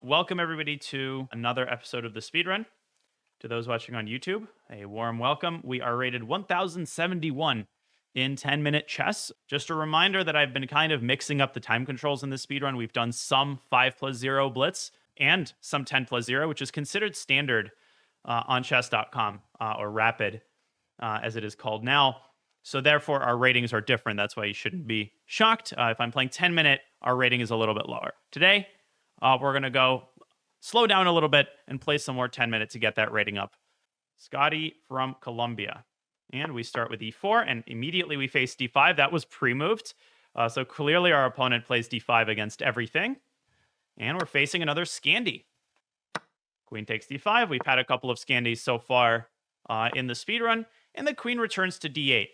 welcome everybody to another episode of the Speedrun. To those watching on YouTube, a warm welcome. We are rated 1071 in 10-minute chess. Just a reminder that I've been kind of mixing up the time controls in this speedrun. We've done some 5+0 blitz and some 10+0, which is considered standard on chess.com or rapid, as it is called now. So therefore, our ratings are different. That's why you shouldn't be shocked. If I'm playing 10-minute, our rating is a little bit lower. Today, we're going to go slow down a little bit and play some more 10-minute to get that rating up. Scotty from Colombia. And we start with e4, and immediately we face d5. That was pre-moved. So clearly our opponent plays d5 against everything. And we're facing another Scandi. Queen takes d5. We've had a couple of Scandis so far in the speedrun. And the queen returns to d8.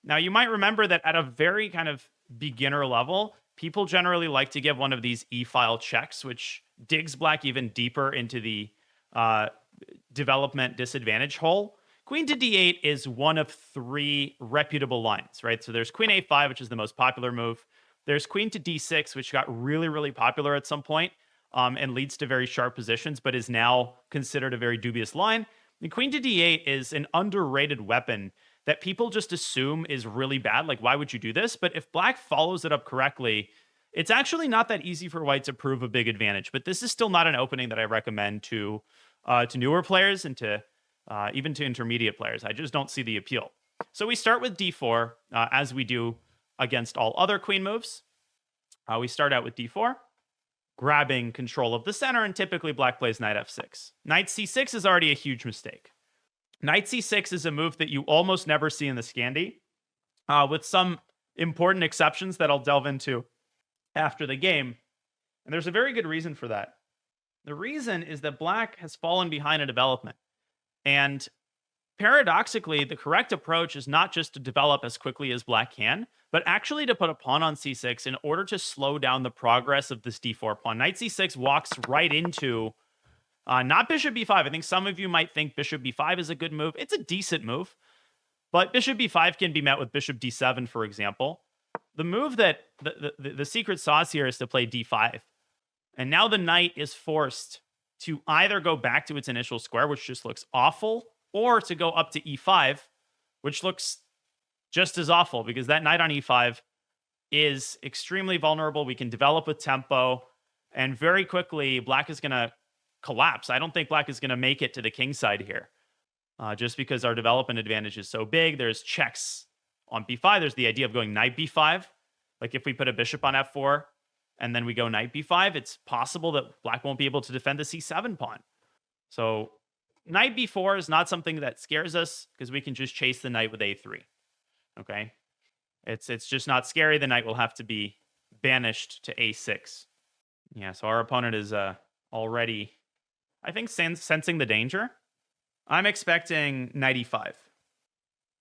Now, you might remember that at a very kind of beginner level, people generally like to give one of these e-file checks, which digs black even deeper into the development disadvantage hole. Queen to d8 is one of three reputable lines, right? So there's queen a5, which is the most popular move. There's queen to d6, which got really, really popular at some point, and leads to very sharp positions, but is now considered a very dubious line. And queen to d8 is an underrated weapon that people just assume is really bad. Like, why would you do this? But if black follows it up correctly, it's actually not that easy for white to prove a big advantage. But this is still not an opening that I recommend to newer players and to even to intermediate players. I just don't see the appeal. So we start with d4, as we do against all other queen moves. We start out with d4, grabbing control of the center, and typically black plays knight f6. Knight c6 is already a huge mistake. Knight c6 is a move that you almost never see in the Scandi, with some important exceptions that I'll delve into after the game. And there's a very good reason for that. The reason is that black has fallen behind in development. And paradoxically, the correct approach is not just to develop as quickly as black can, but actually to put a pawn on c6 in order to slow down the progress of this d4 pawn. Knight c6 walks right into not bishop b5. I think some of you might think bishop b5 is a good move. It's a decent move, but bishop b5 can be met with bishop d7, for example. The move that the secret sauce here is to play d5. And now the knight is forced to either go back to its initial square, which just looks awful, or to go up to e5, which looks just as awful, because that knight on e5 is extremely vulnerable. We can develop with tempo, and very quickly, black is going to collapse. I don't think black is going to make it to the king side here, just because our development advantage is so big. There's checks on b5. There's the idea of going knight b5. Like if we put a bishop on f4 and then we go knight b5, it's possible that black won't be able to defend the c7 pawn. So knight b4 is not something that scares us because we can just chase the knight with a3. Okay? It's just not scary. The knight will have to be banished to a6. Yeah, so our opponent is already, I think, sensing the danger. I'm expecting knight e5.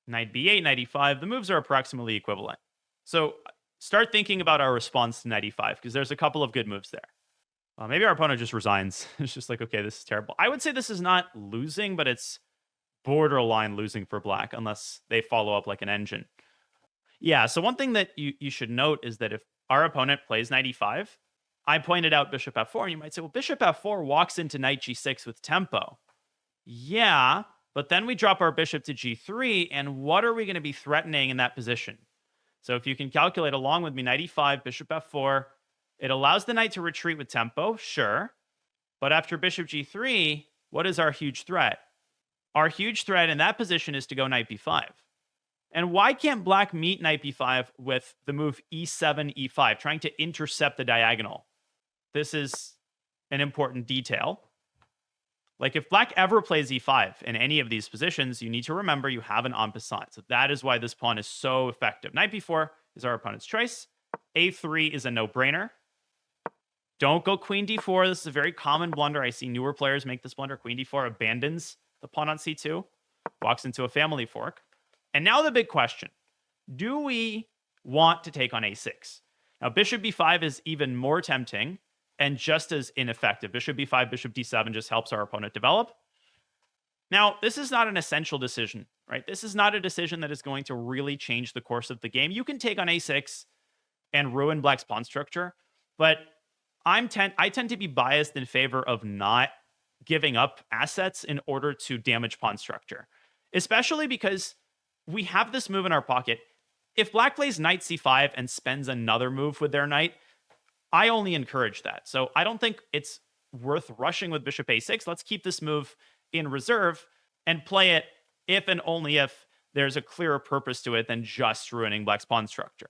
Knight b8, knight e5. The moves are approximately equivalent. So start thinking about our response to knight e5, because there's a couple of good moves there. Maybe our opponent just resigns. It's just like, okay, this is terrible. I would say this is not losing, but it's borderline losing for black, unless they follow up like an engine. Yeah, so one thing that you should note is that if our opponent plays knight e5, I pointed out bishop f4, and you might say, well, bishop f4 walks into knight g6 with tempo. Yeah, but then we drop our bishop to g3, and what are we going to be threatening in that position? So if you can calculate along with me, knight e5, bishop f4, it allows the knight to retreat with tempo, sure. But after bishop g3, what is our huge threat? Our huge threat in that position is to go knight b5. And why can't black meet knight b5 with the move e7, e5, trying to intercept the diagonal? This is an important detail. Like if black ever plays e5 in any of these positions, you need to remember you have an en passant. So that is why this pawn is so effective. Knight b4 is our opponent's choice. a3 is a no-brainer. Don't go queen d4. This is a very common blunder. I see newer players make this blunder. Queen d4 abandons the pawn on c2, walks into a family fork. And now the big question. Do we want to take on a6? Now, bishop b5 is even more tempting and just as ineffective. Bishop b5, bishop d7 just helps our opponent develop. Now, this is not an essential decision, right? This is not a decision that is going to really change the course of the game. You can take on a6 and ruin black's pawn structure, but I tend to be biased in favor of not giving up assets in order to damage pawn structure, especially because we have this move in our pocket. If black plays knight c5 and spends another move with their knight, I only encourage that. So I don't think it's worth rushing with bishop a6. Let's keep this move in reserve and play it if and only if there's a clearer purpose to it than just ruining black's pawn structure.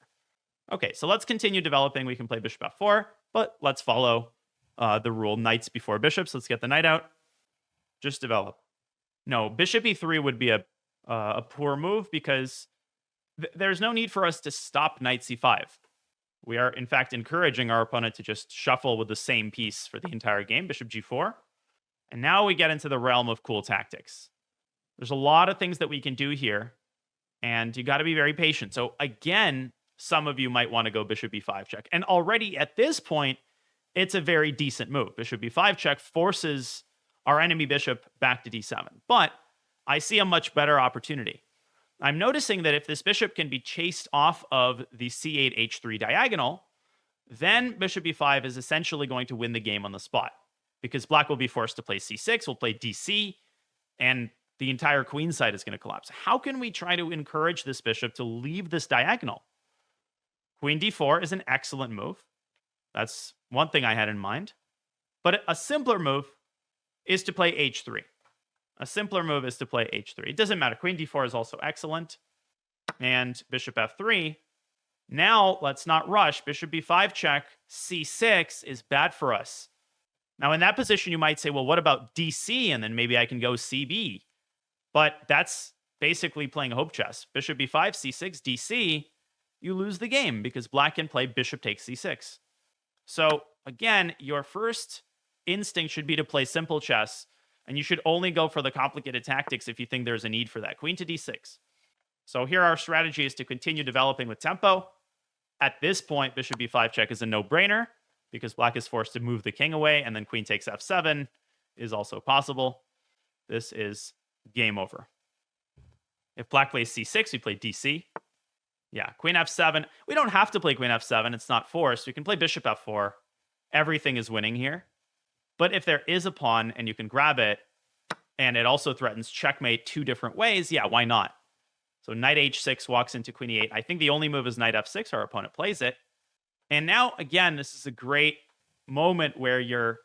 Okay, so let's continue developing. We can play bishop f4, but let's follow the rule knights before bishops. Let's get the knight out. Just develop. No, bishop e3 would be a poor move because there's no need for us to stop knight c5. We are, in fact, encouraging our opponent to just shuffle with the same piece for the entire game, bishop g4. And now we get into the realm of cool tactics. There's a lot of things that we can do here, and you got to be very patient. So again, some of you might want to go bishop b5 check. And already at this point, it's a very decent move. Bishop b5 check forces our enemy bishop back to d7. But I see a much better opportunity. I'm noticing that if this bishop can be chased off of the c8 h3 diagonal, then bishop b5 is essentially going to win the game on the spot, because black will be forced to play c6, will play dc, and the entire queen side is going to collapse. How can we try to encourage this bishop to leave this diagonal? Queen d4 is an excellent move. That's one thing I had in mind. But a simpler move is to play h3. A simpler move is to play h3. It doesn't matter. Queen d4 is also excellent. And bishop f3. Now, let's not rush. Bishop b5 check. c6 is bad for us. Now, in that position, you might say, well, what about dc? And then maybe I can go cb. But that's basically playing hope chess. Bishop b5, c6, dc. You lose the game because black can play bishop takes c6. So, again, your first instinct should be to play simple chess. And you should only go for the complicated tactics if you think there's a need for that. Queen to d6. So here our strategy is to continue developing with tempo. At this point, bishop b5 check is a no-brainer because black is forced to move the king away, and then queen takes f7 is also possible. This is game over. If black plays c6, we play dc. Yeah, queen f7. We don't have to play queen f7. It's not forced. We can play bishop f4. Everything is winning here. But if there is a pawn and you can grab it, and it also threatens checkmate two different ways, yeah, why not? So knight h6 walks into queen e8. I think the only move is knight f6. Our opponent plays it. And now, again, this is a great moment where your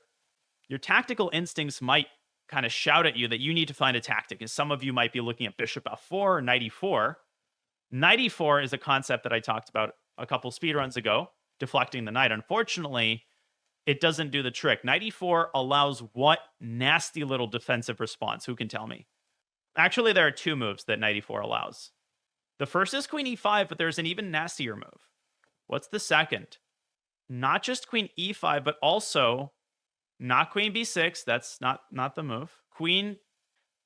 tactical instincts might kind of shout at you that you need to find a tactic. And some of you might be looking at bishop f4 or knight e4. Knight e4 is a concept that I talked about a couple speedruns ago, deflecting the knight. Unfortunately, it doesn't do the trick. Knight e4 allows what nasty little defensive response? Who can tell me? Actually, there are two moves that knight e4 allows. The first is queen e5, but there's an even nastier move. What's the second? Not just queen e5, but also not queen b6. That's not the move. Queen,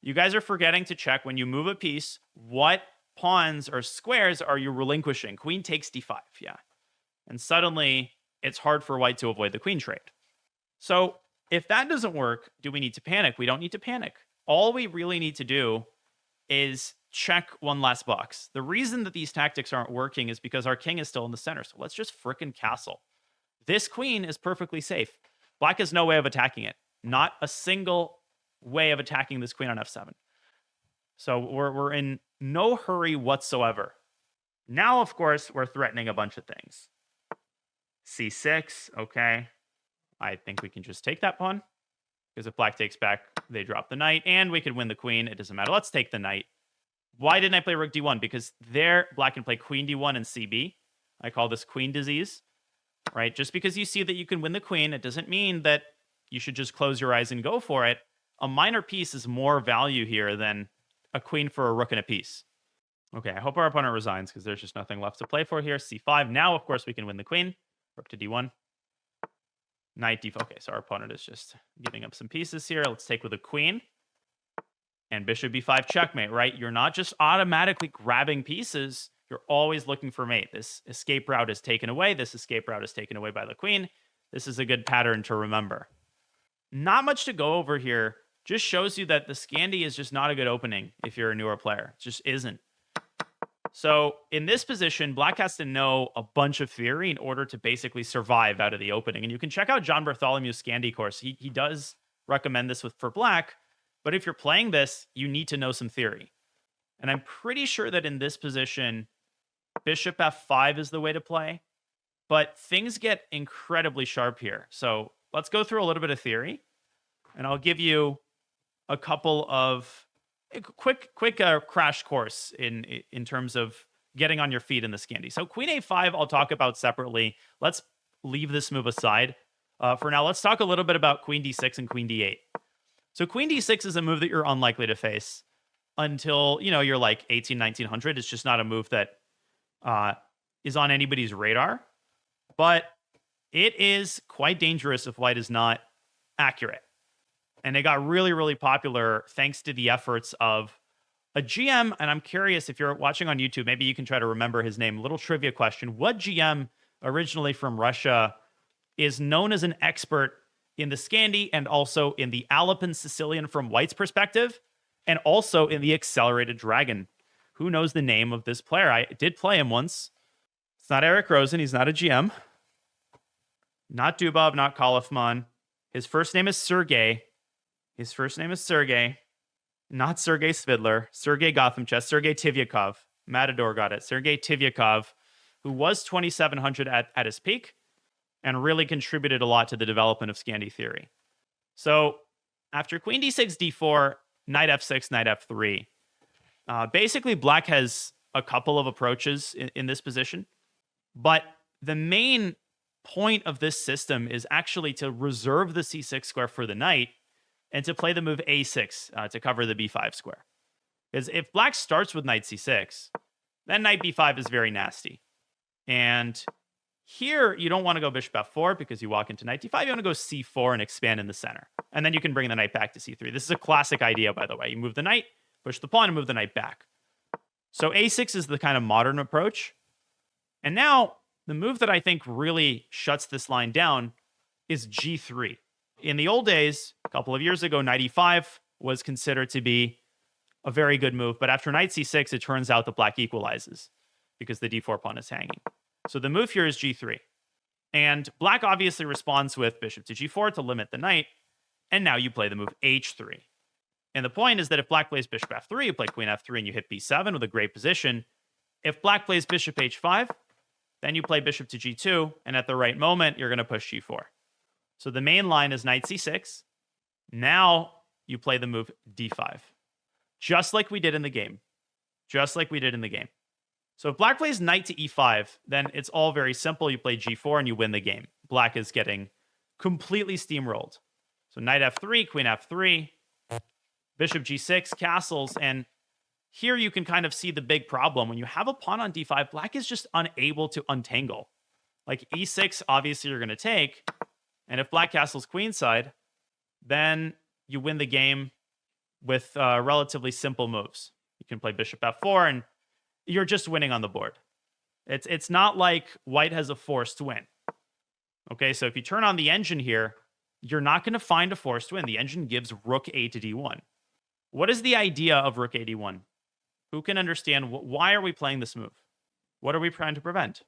you guys are forgetting to check when you move a piece, what pawns or squares are you relinquishing? Queen takes d5, yeah. And suddenly, it's hard for white to avoid the queen trade. So if that doesn't work, do we need to panic? We don't need to panic. All we really need to do is check one last box. The reason that these tactics aren't working is because our king is still in the center. So let's just frickin' castle. This queen is perfectly safe. Black has no way of attacking it. Not a single way of attacking this queen on f7. So we're in no hurry whatsoever. Now, of course, we're threatening a bunch of things. c6, okay. I think we can just take that pawn. Because if black takes back, they drop the knight. And we could win the queen. It doesn't matter. Let's take the knight. Why didn't I play rook d1? Because there, black can play queen d1 and cb. I call this queen disease. Right? Just because you see that you can win the queen, it doesn't mean that you should just close your eyes and go for it. A minor piece is more value here than a queen for a rook and a piece. Okay, I hope our opponent resigns because there's just nothing left to play for here. c5. Now, of course, we can win the queen. Rook to d1. Knight d4. Okay, so our opponent is just giving up some pieces here. Let's take with a queen. And bishop b5 checkmate, right? You're not just automatically grabbing pieces. You're always looking for mate. This escape route is taken away. This escape route is taken away by the queen. This is a good pattern to remember. Not much to go over here. Just shows you that the Scandi is just not a good opening if you're a newer player. It just isn't. So in this position, black has to know a bunch of theory in order to basically survive out of the opening. And you can check out John Bartholomew's Scandi course. He does recommend this for black. But if you're playing this, you need to know some theory. And I'm pretty sure that in this position, bishop f5 is the way to play. But things get incredibly sharp here. So let's go through a little bit of theory. And I'll give you a couple of quick crash course in terms of getting on your feet in the Scandi. So queen a5 I'll talk about separately. Let's leave this move aside. For now, let's talk a little bit about queen d6 and queen d8. So queen d6 is a move that you're unlikely to face until, you're like 1900. It's just not a move that is on anybody's radar. But it is quite dangerous if white is not accurate. And it got really, really popular thanks to the efforts of a GM. And I'm curious, if you're watching on YouTube, maybe you can try to remember his name. Little trivia question. What GM, originally from Russia, is known as an expert in the Scandi and also in the Alpine Sicilian from white's perspective, and also in the Accelerated Dragon? Who knows the name of this player? I did play him once. It's not Eric Rosen. He's not a GM. Not Dubov, not Kaufman. His first name is Sergey. Not Sergey Svidler. Sergey Gotham Chess. Sergey Tivyakov. Matador got it. Sergey Tivyakov, who was 2,700 at his peak and really contributed a lot to the development of Scandi theory. So after queen d6, d4, knight f6, knight f3, basically black has a couple of approaches in this position. But the main point of this system is actually to reserve the c6 square for the knight and to play the move a6 to cover the b5 square. Because if black starts with knight c6, then knight b5 is very nasty. And here, you don't want to go bishop f4 because you walk into knight d5. You want to go c4 and expand in the center. And then you can bring the knight back to c3. This is a classic idea, by the way. You move the knight, push the pawn, and move the knight back. So a6 is the kind of modern approach. And now, the move that I think really shuts this line down is g3. In the old days, a couple of years ago, knight e5 was considered to be a very good move. But after knight c6, it turns out that black equalizes because the d4 pawn is hanging. So the move here is g3. And black obviously responds with bishop to g4 to limit the knight. And now you play the move h3. And the point is that if black plays bishop f3, you play queen f3 and you hit b7 with a great position. If black plays bishop h5, then you play bishop to g2. And at the right moment, you're going to push g4. So the main line is knight c6. Now you play the move d5. Just like we did in the game. So if black plays knight to e5, then it's all very simple. You play g4 and you win the game. Black is getting completely steamrolled. So knight f3, queen f3, bishop g6, castles. And here you can kind of see the big problem. When you have a pawn on d5, black is just unable to untangle. Like e6, obviously you're going to take. And if black castles queenside, then you win the game with relatively simple moves. You can play bishop f4 and you're just winning on the board. It's not like white has a forced win. Okay, so if you turn on the engine here, you're not going to find a forced win. The engine gives rook a to d1. What is the idea of rook a d1? Who can understand why are we playing this move? What are we trying to prevent?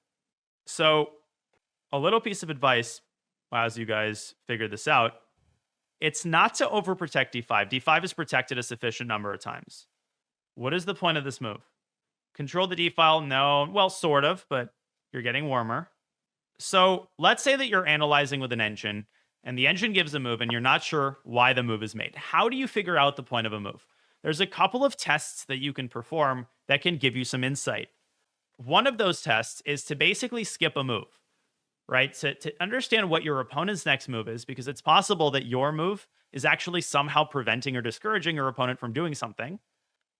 So a little piece of advice as you guys figure this out, it's not to overprotect d5. d5 is protected a sufficient number of times. What is the point of this move? Control the d file? No. Well, sort of, but you're getting warmer. So let's say that you're analyzing with an engine, and the engine gives a move, and you're not sure why the move is made. How do you figure out the point of a move? There's a couple of tests that you can perform that can give you some insight. One of those tests is to basically skip a move, right? To understand what your opponent's next move is, because it's possible that your move is actually somehow preventing or discouraging your opponent from doing something.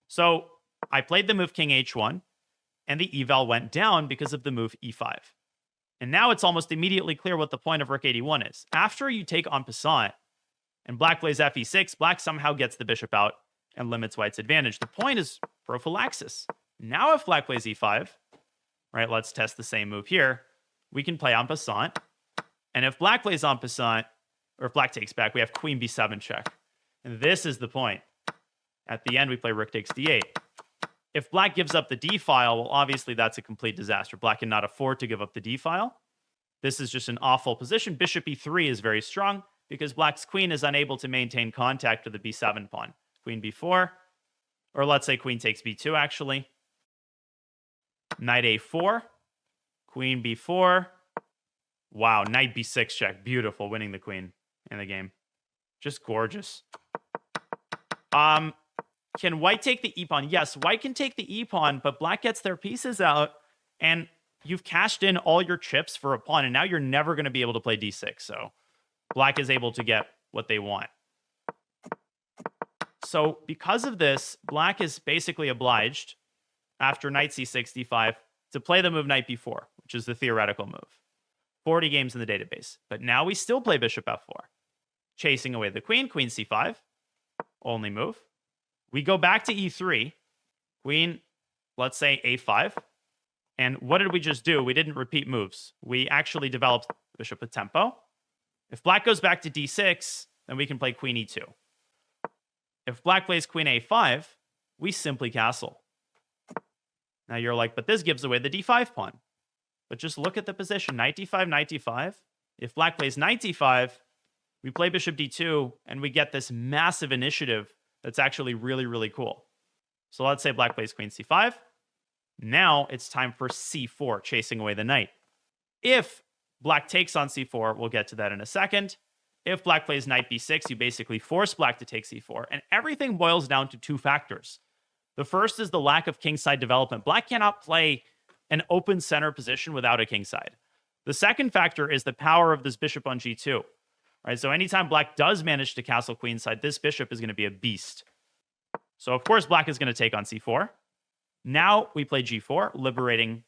So I played the move king h1, and the eval went down because of the move e5. And now it's almost immediately clear what the point of rook 81 is. After you take en passant, and black plays fe6, black somehow gets the bishop out and limits white's advantage. The point is prophylaxis. Now if black plays e5, right, let's test the same move here. We can play en passant. And if black plays en passant, or if black takes back, we have queen b7 check. And this is the point. At the end, we play rook takes d8. If black gives up the d file, well, obviously that's a complete disaster. Black cannot afford to give up the d file. This is just an awful position. Bishop e3 is very strong because black's queen is unable to maintain contact with the b7 pawn. Queen b4, or let's say queen takes b2, actually. Knight a4, queen b4. Wow, knight b6 check. Beautiful, winning the queen in the game. Just gorgeous. Can white take the e-pawn? Yes, white can take the e-pawn, but black gets their pieces out, and you've cashed in all your chips for a pawn, and now you're never going to be able to play d6, so black is able to get what they want. So because of this, black is basically obliged, after knight c6, d5, to play the move knight b4, which is the theoretical move. 40 games in the database. But now we still play bishop f4. Chasing away the queen, queen c5, only move. We go back to e3, queen, let's say a5. And what did we just do? We didn't repeat moves. We actually developed bishop with tempo. If black goes back to d6, then we can play queen e2. If black plays queen a5, we simply castle. Now you're like, but this gives away the d5 pawn. But just look at the position. Knight d5, knight d5. If black plays knight d5, we play bishop d2, and we get this massive initiative that's actually really, really cool. So let's say black plays queen c5. Now it's time for c4, chasing away the knight. If black takes on c4, we'll get to that in a second. If black plays knight b6, you basically force black to take c4. And everything boils down to two factors. The first is the lack of kingside development. Black cannot play an open center position without a kingside. The second factor is the power of this bishop on g2. Right, so anytime black does manage to castle queenside, this bishop is going to be a beast. So of course black is going to take on c4. Now we play g4, liberating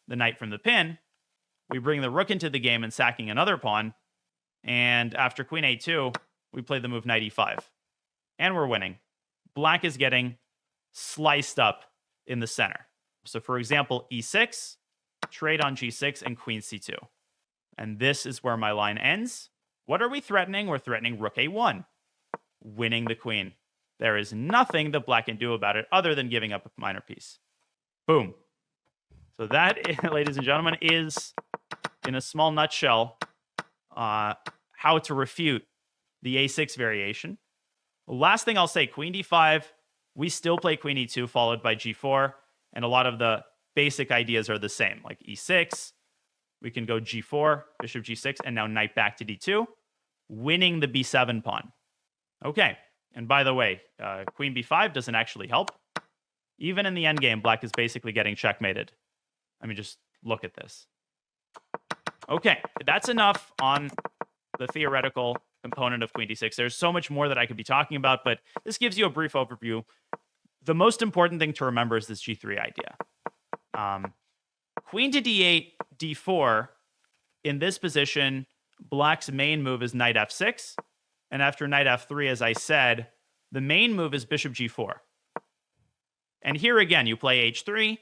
the knight from the pin. We bring the rook into the game and sacking another pawn. And after queen a2, we play the move knight e5. And we're winning. Black is getting sliced up in the center. So for example, e6, trade on g6, and queen c2. And this is where my line ends. What are we threatening? We're threatening rook a1, winning the queen. There is nothing that black can do about it other than giving up a minor piece. Boom. So that, ladies and gentlemen, is, in a small nutshell, how to refute the a6 variation. The last thing I'll say, queen d5, we still play queen e2 followed by g4, and a lot of the basic ideas are the same, like e6, we can go g4, bishop g6, and now knight back to d2, winning the b7 pawn. Okay, and by the way, queen b5 doesn't actually help. Even in the endgame, black is basically getting checkmated. I mean, just look at this. Okay, that's enough on the theoretical component of queen d6. There's so much more that I could be talking about, but this gives you a brief overview. The most important thing to remember is this g3 idea. Queen to d8, d4. In this position, black's main move is knight f6. And after knight f3, as I said, the main move is bishop g4. And here again, you play h3.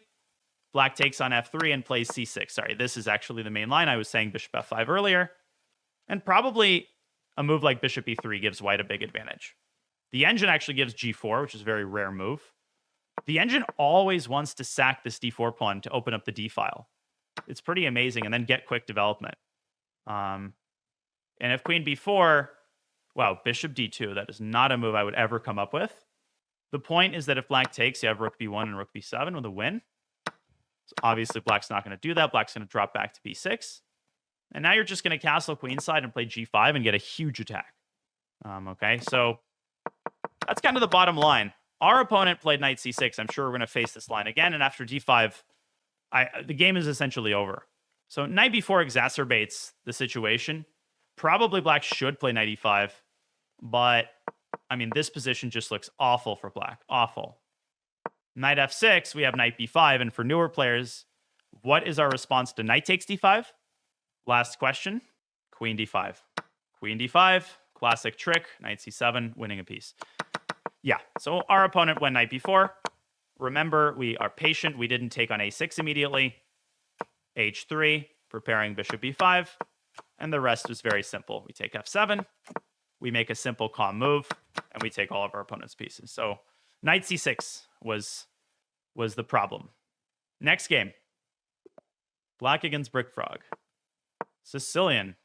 Black takes on f3 and plays c6. Sorry, this is actually the main line. I was saying bishop f5 earlier. And probably a move like bishop e3 gives white a big advantage. The engine actually gives g4, which is a very rare move. The engine always wants to sack this d4 pawn to open up the d file. It's pretty amazing, and then get quick development. And if queen b4, wow, bishop d2, that is not a move I would ever come up with. The point is that if black takes, you have rook b1 and rook b7 with a win. So obviously black's not going to do that. Black's going to drop back to b6. And now you're just going to castle queenside and play g5 and get a huge attack. Okay, so that's kind of the bottom line. Our opponent played knight c6. I'm sure we're going to face this line again. And after d5, the game is essentially over. So knight b4 exacerbates the situation. Probably black should play knight e5. But, I mean, this position just looks awful for black. Awful. Knight f6, we have knight b5. And for newer players, what is our response to knight takes d5? Last question. Queen d5. Queen d5. Classic trick. Knight c7, winning a piece. Yeah, so our opponent went knight b4. Remember, we are patient. We didn't take on a6 immediately. h3, preparing bishop b5. And the rest was very simple. We take f7. We make a simple calm move. And we take all of our opponent's pieces. So knight c6 was was the problem. Next game. Black against Brick Frog. Sicilian.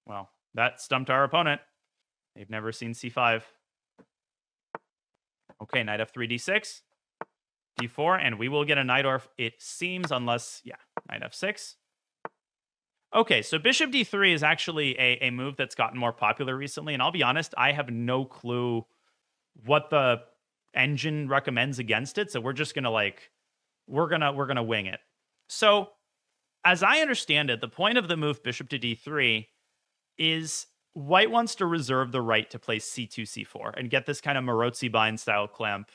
Well, that stumped our opponent. They've never seen c5. Okay, knight f3, d6, d4, and we will get a Najdorf, it seems, unless, yeah, knight f6. Okay, so bishop d3 is actually a move that's gotten more popular recently, and I'll be honest, I have no clue what the engine recommends against it, so we're just gonna we're gonna wing it. So, as I understand it, the point of the move bishop to d3 is white wants to reserve the right to play c2, c4, and get this kind of Maroczy-Bind style clamp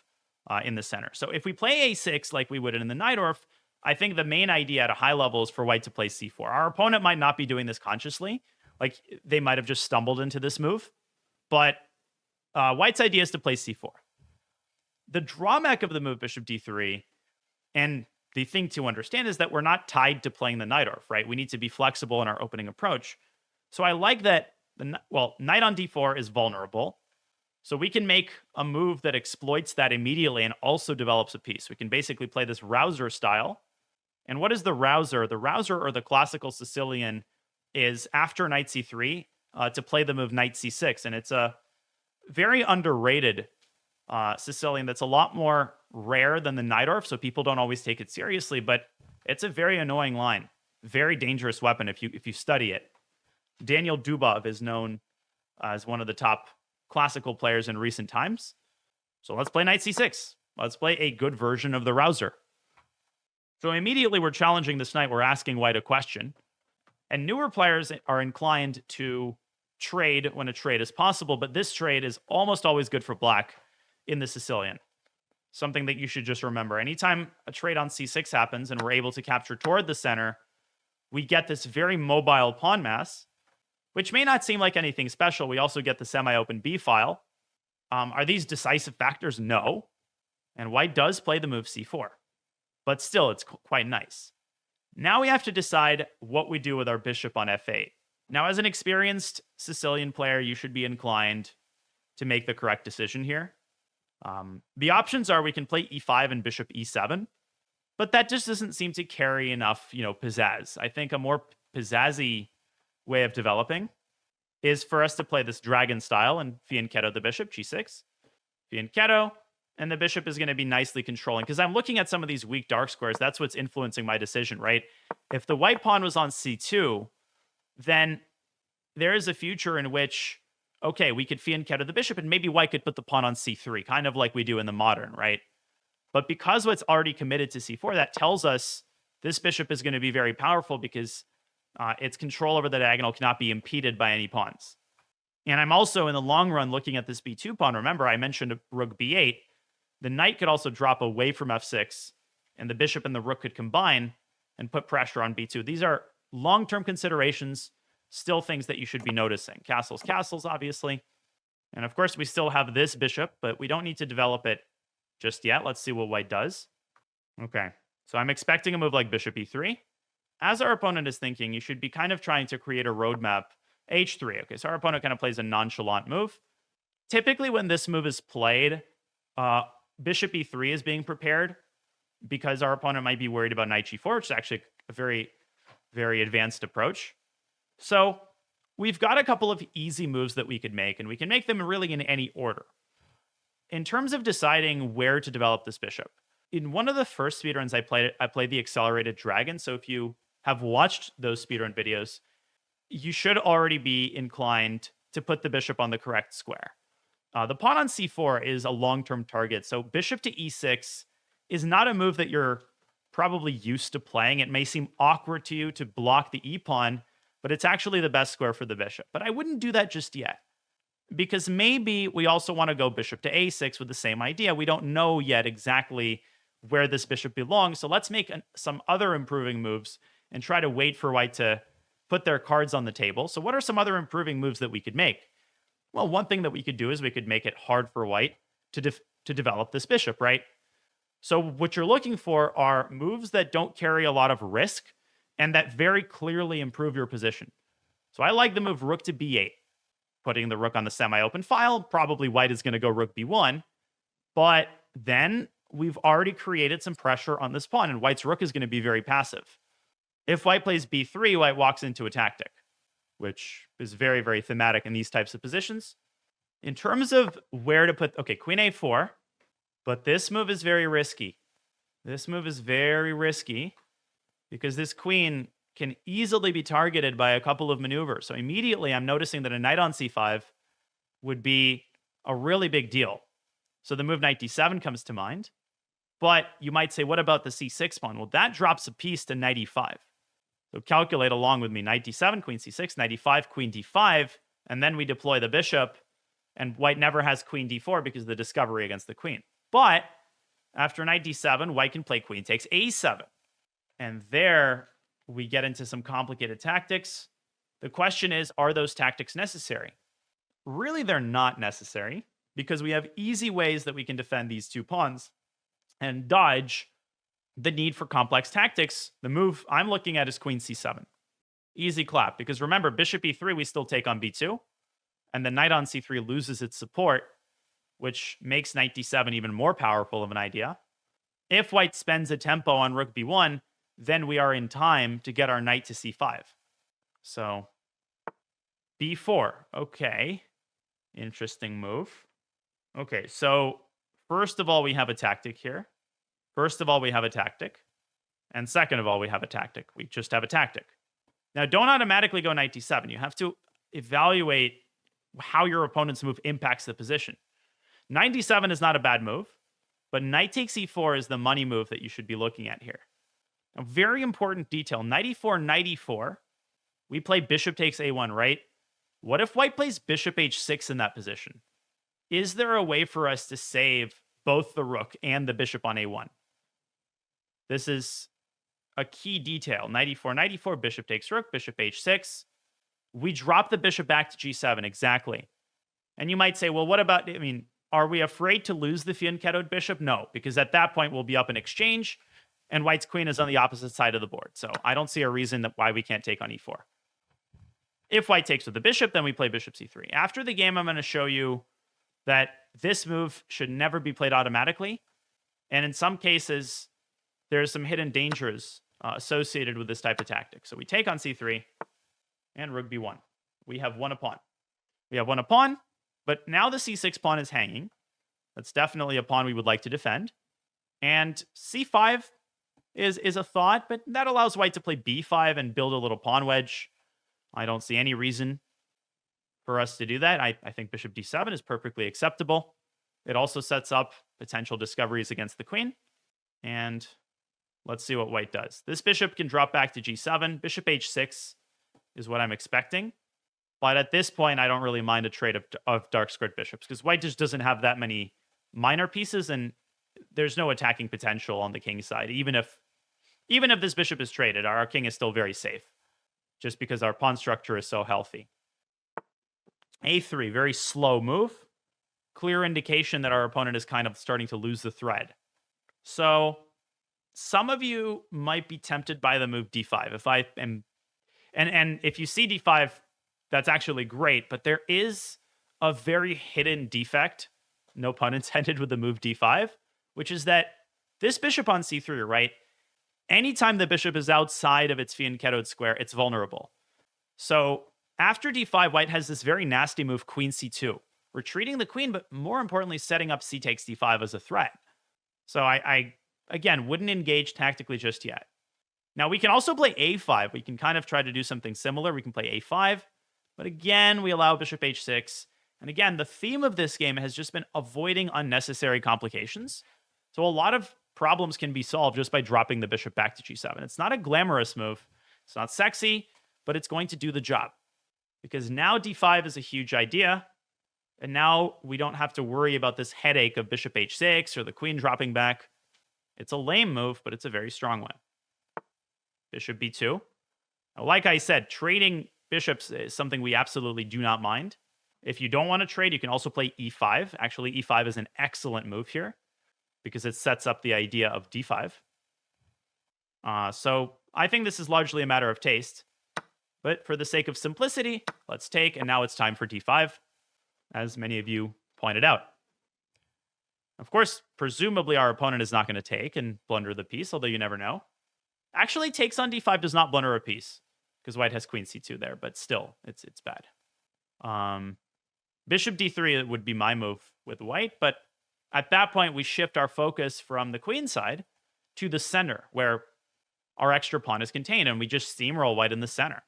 in the center. So if we play a6 like we would in the Najdorf, I think the main idea at a high level is for white to play c4. Our opponent might not be doing this consciously. Like, they might have just stumbled into this move. But white's idea is to play c4. The drawback of the move bishop d3, and the thing to understand, is that we're not tied to playing the Najdorf, right? We need to be flexible in our opening approach. So I like that, knight on d4 is vulnerable. So we can make a move that exploits that immediately and also develops a piece. We can basically play this rouser style. And what is the rouser? The rouser, or the classical Sicilian, is after knight c3 to play the move knight c6. And it's a very underrated Sicilian that's a lot more rare than the Najdorf, so people don't always take it seriously, but it's a very annoying line. Very dangerous weapon if you study it. Daniel Dubov is known as one of the top classical players in recent times. So let's play knight c6. Let's play a good version of the rouser. So immediately we're challenging this knight. We're asking white a question. And newer players are inclined to trade when a trade is possible, but this trade is almost always good for black in the Sicilian. Something that you should just remember. Anytime a trade on c6 happens and we're able to capture toward the center, we get this very mobile pawn mass, which may not seem like anything special. We also get the semi-open b file. Are these decisive factors? No. And white does play the move c4. But still, it's quite nice. Now we have to decide what we do with our bishop on f8. Now, as an experienced Sicilian player, you should be inclined to make the correct decision here. The options are we can play e5 and bishop e7, but that just doesn't seem to carry enough, pizzazz. I think a more pizzazzy way of developing is for us to play this dragon style and fianchetto the bishop, g6, fianchetto, and the bishop is going to be nicely controlling. Because I'm looking at some of these weak dark squares. That's what's influencing my decision, right? If the white pawn was on c2, then there is a future in which, okay, we could fianchetto the bishop, and maybe white could put the pawn on c3, kind of like we do in the modern, right? But because white's already committed to c4, that tells us this bishop is going to be very powerful because its control over the diagonal cannot be impeded by any pawns. And I'm also, in the long run, looking at this b2 pawn. Remember, I mentioned rook b8. The knight could also drop away from f6, and the bishop and the rook could combine and put pressure on b2. These are long-term considerations, still things that you should be noticing. Castles, castles, obviously. And of course, we still have this bishop, but we don't need to develop it just yet. Let's see what white does. Okay, so I'm expecting a move like bishop e3. As our opponent is thinking, you should be kind of trying to create a roadmap. h3. Okay, so our opponent kind of plays a nonchalant move. Typically, when this move is played, bishop e3 is being prepared because our opponent might be worried about knight g4, which is actually a very, very advanced approach. So we've got a couple of easy moves that we could make, and we can make them really in any order. In terms of deciding where to develop this bishop, in one of the first speedruns I played the accelerated dragon. So if you have watched those speedrun videos, you should already be inclined to put the bishop on the correct square. The pawn on c4 is a long-term target, so bishop to e6 is not a move that you're probably used to playing. It may seem awkward to you to block the e-pawn, but it's actually the best square for the bishop. But I wouldn't do that just yet, because maybe we also want to go bishop to a6 with the same idea. We don't know yet exactly where this bishop belongs, so let's make some other improving moves and try to wait for white to put their cards on the table. So what are some other improving moves that we could make? Well, one thing that we could do is we could make it hard for white to develop this bishop, right? So what you're looking for are moves that don't carry a lot of risk and that very clearly improve your position. So I like the move rook to b8, putting the rook on the semi-open file. Probably white is going to go rook b1, but then we've already created some pressure on this pawn, and white's rook is going to be very passive. If white plays b3, white walks into a tactic, which is very, very thematic in these types of positions. In terms of where to put, okay, queen a4, but this move is very risky. This move is very risky because this queen can easily be targeted by a couple of maneuvers. So immediately I'm noticing that a knight on c5 would be a really big deal. So the move knight d7 comes to mind. But you might say, what about the c6 pawn? Well, that drops a piece to knight e5. So calculate along with me. Knight d7, queen c6, knight e5, queen d5, and then we deploy the bishop, and white never has queen d4 because of the discovery against the queen. But after knight d7, white can play queen takes a7. And there we get into some complicated tactics. The question is, are those tactics necessary? Really, they're not necessary because we have easy ways that we can defend these two pawns and dodge the need for complex tactics. The move I'm looking at is queen c7. Easy clap, because remember, bishop e3, we still take on b2, and the knight on c3 loses its support, which makes knight d7 even more powerful of an idea. If white spends a tempo on rook b1, then we are in time to get our knight to c5. So b4, okay. Interesting move. Okay, so first of all, we have a tactic here. First of all, we have a tactic. And second of all, we have a tactic. We just have a tactic. Now, don't automatically go knight d7. You have to evaluate how your opponent's move impacts the position. Knight d7 is not a bad move, but knight takes e4 is the money move that you should be looking at here. A very important detail. Knight e4, knight e4. We play bishop takes a1, right? What if white plays bishop h6 in that position? Is there a way for us to save both the rook and the bishop on a1? This is a key detail. Knight e4, bishop takes rook, bishop h6. We drop the bishop back to g7, exactly. And you might say, well, what about, are we afraid to lose the fianchettoed bishop? No, because at that point we'll be up in exchange, and white's queen is on the opposite side of the board. So I don't see a reason why we can't take on e4. If white takes with the bishop, then we play bishop c3. After the game, I'm going to show you that this move should never be played automatically. And in some cases, there's some hidden dangers associated with this type of tactic. So we take on c3 and rook b1. We have won a pawn. We have won a pawn, but now the c6 pawn is hanging. That's definitely a pawn we would like to defend. And c5 is a thought, but that allows white to play b5 and build a little pawn wedge. I don't see any reason for us to do that. I think bishop d7 is perfectly acceptable. It also sets up potential discoveries against the queen. And let's see what white does. This bishop can drop back to g7. Bishop h6 is what I'm expecting. But at this point, I don't really mind a trade of dark squared bishops because white just doesn't have that many minor pieces, and there's no attacking potential on the king side. Even if this bishop is traded, our king is still very safe just because our pawn structure is so healthy. a3, very slow move. Clear indication that our opponent is kind of starting to lose the thread. So some of you might be tempted by the move d5. And if you see d5, that's actually great, but there is a very hidden defect, no pun intended, with the move d5, which is that this bishop on c3, right? Anytime the bishop is outside of its fianchettoed square, it's vulnerable. So after d5, white has this very nasty move, queen c2, retreating the queen, but more importantly, setting up c takes d5 as a threat. So I again, wouldn't engage tactically just yet. Now, we can also play a5. We can kind of try to do something similar. We can play a5, but again, we allow bishop h6. And again, the theme of this game has just been avoiding unnecessary complications. So a lot of problems can be solved just by dropping the bishop back to g7. It's not a glamorous move. It's not sexy, but it's going to do the job. Because now d5 is a huge idea, and now we don't have to worry about this headache of bishop h6 or the queen dropping back. It's a lame move, but it's a very strong one. Bishop b2. Now, like I said, trading bishops is something we absolutely do not mind. If you don't want to trade, you can also play e5. Actually, e5 is an excellent move here because it sets up the idea of d5. So I think this is largely a matter of taste. But for the sake of simplicity, let's take, and now it's time for d5, as many of you pointed out. Of course, presumably our opponent is not going to take and blunder the piece, although you never know. Actually, takes on d5 does not blunder a piece because white has queen c2 there, but still, it's bad. Bishop d3 would be my move with white, but at that point, we shift our focus from the queen side to the center, where our extra pawn is contained, and we just steamroll white in the center.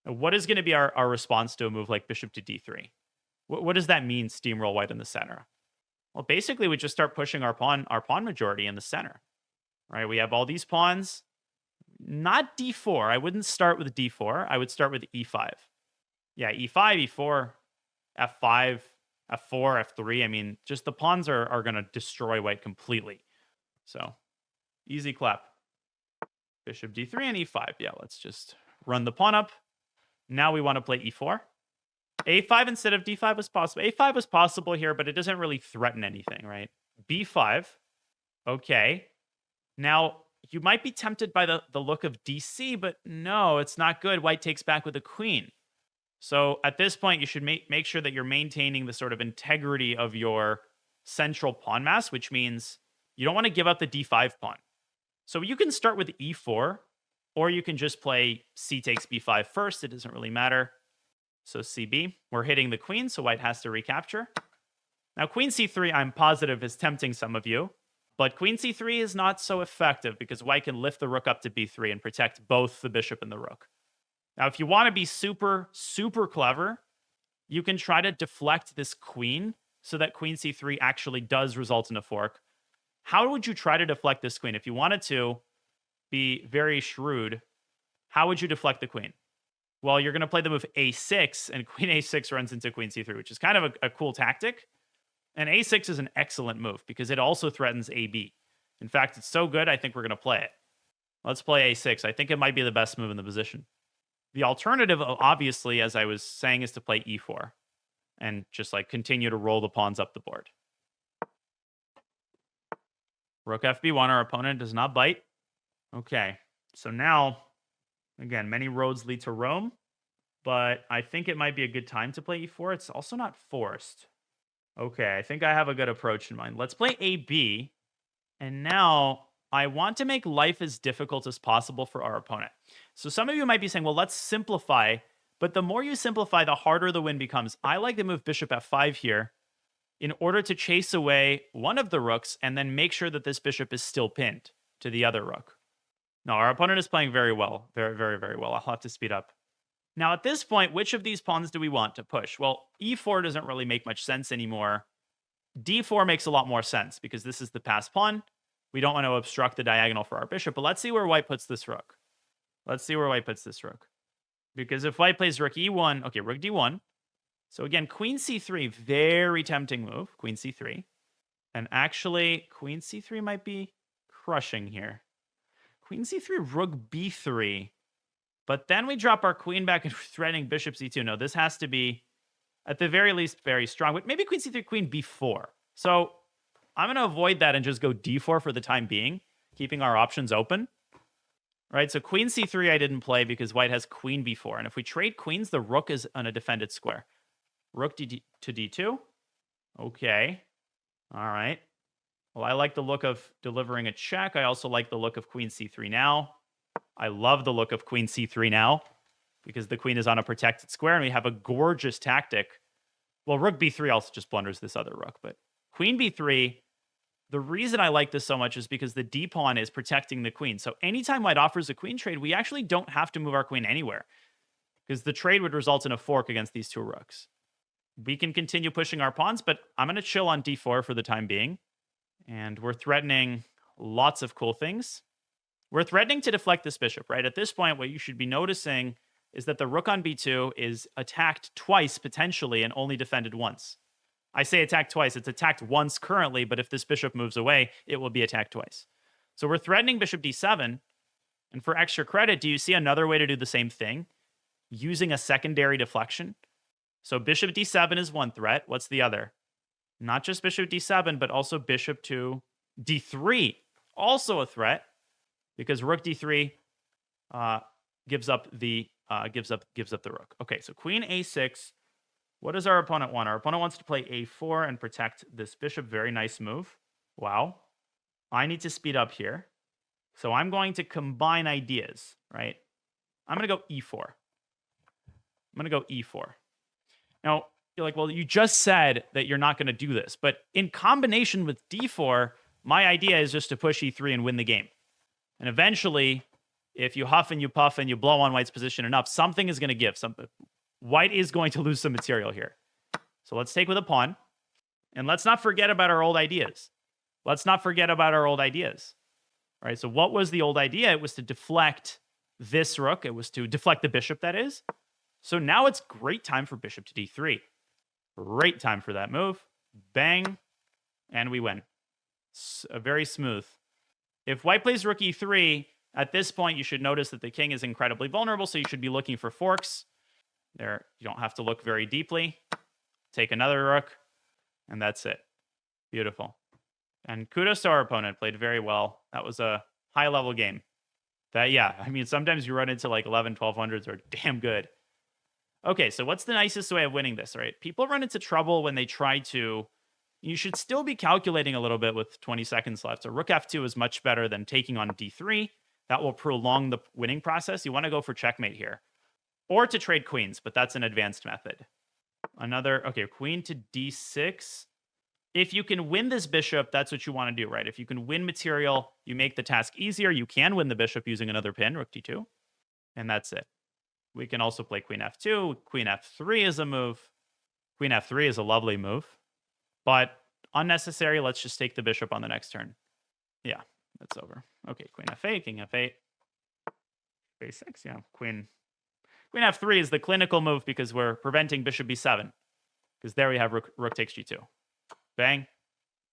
Now, what is going to be our response to a move like bishop to d3? What does that mean, steamroll white in the center? Well, basically, we just start pushing our pawn majority in the center, right? We have all these pawns. Not d4. I wouldn't start with d4. I would start with e5. Yeah, e5, e4, f5, f4, f3. I mean, just the pawns are going to destroy white completely. So, easy clap. Bishop d3 and e5. Yeah, let's just run the pawn up. Now we want to play e4. a5 instead of d5 was possible. a5 was possible here, but it doesn't really threaten anything, right? b5. Okay. Now, you might be tempted by the look of dc, but no, it's not good. White takes back with a queen. So at this point, you should make sure that you're maintaining the sort of integrity of your central pawn mass, which means you don't want to give up the d5 pawn. So you can start with e4, or you can just play c takes b5 first. It doesn't really matter. So cb, we're hitting the queen, so white has to recapture. Now queen c3, I'm positive, is tempting some of you, but queen c3 is not so effective because white can lift the rook up to b3 and protect both the bishop and the rook. Now, if you want to be super, super clever, you can try to deflect this queen so that queen c3 actually does result in a fork. How would you try to deflect this queen? If you wanted to be very shrewd, how would you deflect the queen? Well, you're going to play the move a6, and queen a6 runs into queen c3, which is kind of a cool tactic. And a6 is an excellent move because it also threatens ab. In fact, it's so good, I think we're going to play it. Let's play a6. I think it might be the best move in the position. The alternative, obviously, as I was saying, is to play e4 and just like continue to roll the pawns up the board. Rook fb1, our opponent does not bite. Okay, so now, again, many roads lead to Rome, but I think it might be a good time to play e4. It's also not forced. Okay, I think I have a good approach in mind. Let's play ab, and now I want to make life as difficult as possible for our opponent. So some of you might be saying, well, let's simplify. But the more you simplify, the harder the win becomes. I like to move bishop f5 here in order to chase away one of the rooks and then make sure that this bishop is still pinned to the other rook. No, our opponent is playing very well. Very, very, very well. I'll have to speed up. Now, at this point, which of these pawns do we want to push? Well, e4 doesn't really make much sense anymore. d4 makes a lot more sense because this is the passed pawn. We don't want to obstruct the diagonal for our bishop, but let's see where white puts this rook. Let's see where white puts this rook. Because if white plays rook e1, okay, rook d1. So again, queen c3, very tempting move, queen c3. And actually, queen c3 might be crushing here. Queen c3, rook b3. But then we drop our queen back and threatening bishop c2. No, this has to be, at the very least, very strong. But maybe queen c3, queen b4. So I'm going to avoid that and just go d4 for the time being, keeping our options open. Right, so queen c3 I didn't play because white has queen b4. And if we trade queens, the rook is on a defended square. Rook to d2. Okay. All right. Well, I like the look of delivering a check. I also like the look of queen c3 now. I love the look of queen c3 now because the queen is on a protected square and we have a gorgeous tactic. Well, rook b3 also just blunders this other rook, but queen b3, the reason I like this so much is because the d pawn is protecting the queen. So anytime white offers a queen trade, we actually don't have to move our queen anywhere because the trade would result in a fork against these two rooks. We can continue pushing our pawns, but I'm going to chill on d4 for the time being. And we're threatening lots of cool things. We're threatening to deflect this bishop, right? At this point, what you should be noticing is that the rook on b2 is attacked twice, potentially, and only defended once. I say attacked twice. It's attacked once currently, but if this bishop moves away, it will be attacked twice. So we're threatening bishop d7. And for extra credit, do you see another way to do the same thing? Using a secondary deflection. So bishop d7 is one threat. What's the other? Not just bishop d7, but also bishop to d3. Also a threat, because rook d3 gives up the rook. Okay, so queen a6. What does our opponent want? Our opponent wants to play a4 and protect this bishop. Very nice move. Wow. I need to speed up here. So I'm going to combine ideas, right? I'm going to go e4. I'm going to go e4. Now, you're like, well, you just said that you're not going to do this. But in combination with d4, my idea is just to push e3 and win the game. And eventually, if you huff and you puff and you blow on white's position enough, something is going to give. White is going to lose some material here. So let's take with a pawn. And let's not forget about our old ideas. Let's not forget about our old ideas. All right, so what was the old idea? It was to deflect this rook. It was to deflect the bishop, that is. So now it's great time for bishop to d3. Great time for that move. Bang. And we win. Very smooth. If white plays rook e3, at this point, you should notice that the king is incredibly vulnerable, so you should be looking for forks. There, you don't have to look very deeply. Take another rook, and that's it. Beautiful. And kudos to our opponent. Played very well. That was a high-level game. Yeah, I mean, sometimes you run into like 11, 1200s are damn good. Okay, so what's the nicest way of winning this, right? People run into trouble when they try to... You should still be calculating a little bit with 20 seconds left. So rook f2 is much better than taking on d3. That will prolong the winning process. You want to go for checkmate here. Or to trade queens, but that's an advanced method. Okay, queen to d6. If you can win this bishop, that's what you want to do, right? If you can win material, you make the task easier. You can win the bishop using another pin, rook d2. And that's it. We can also play queen f2. Queen f3 is a move. Queen f3 is a lovely move. But unnecessary. Let's just take the bishop on the next turn. Yeah, that's over. Okay, queen f8, king f8. a6, yeah. Queen f3 is the clinical move because we're preventing bishop b7. Because there we have rook takes g2. Bang.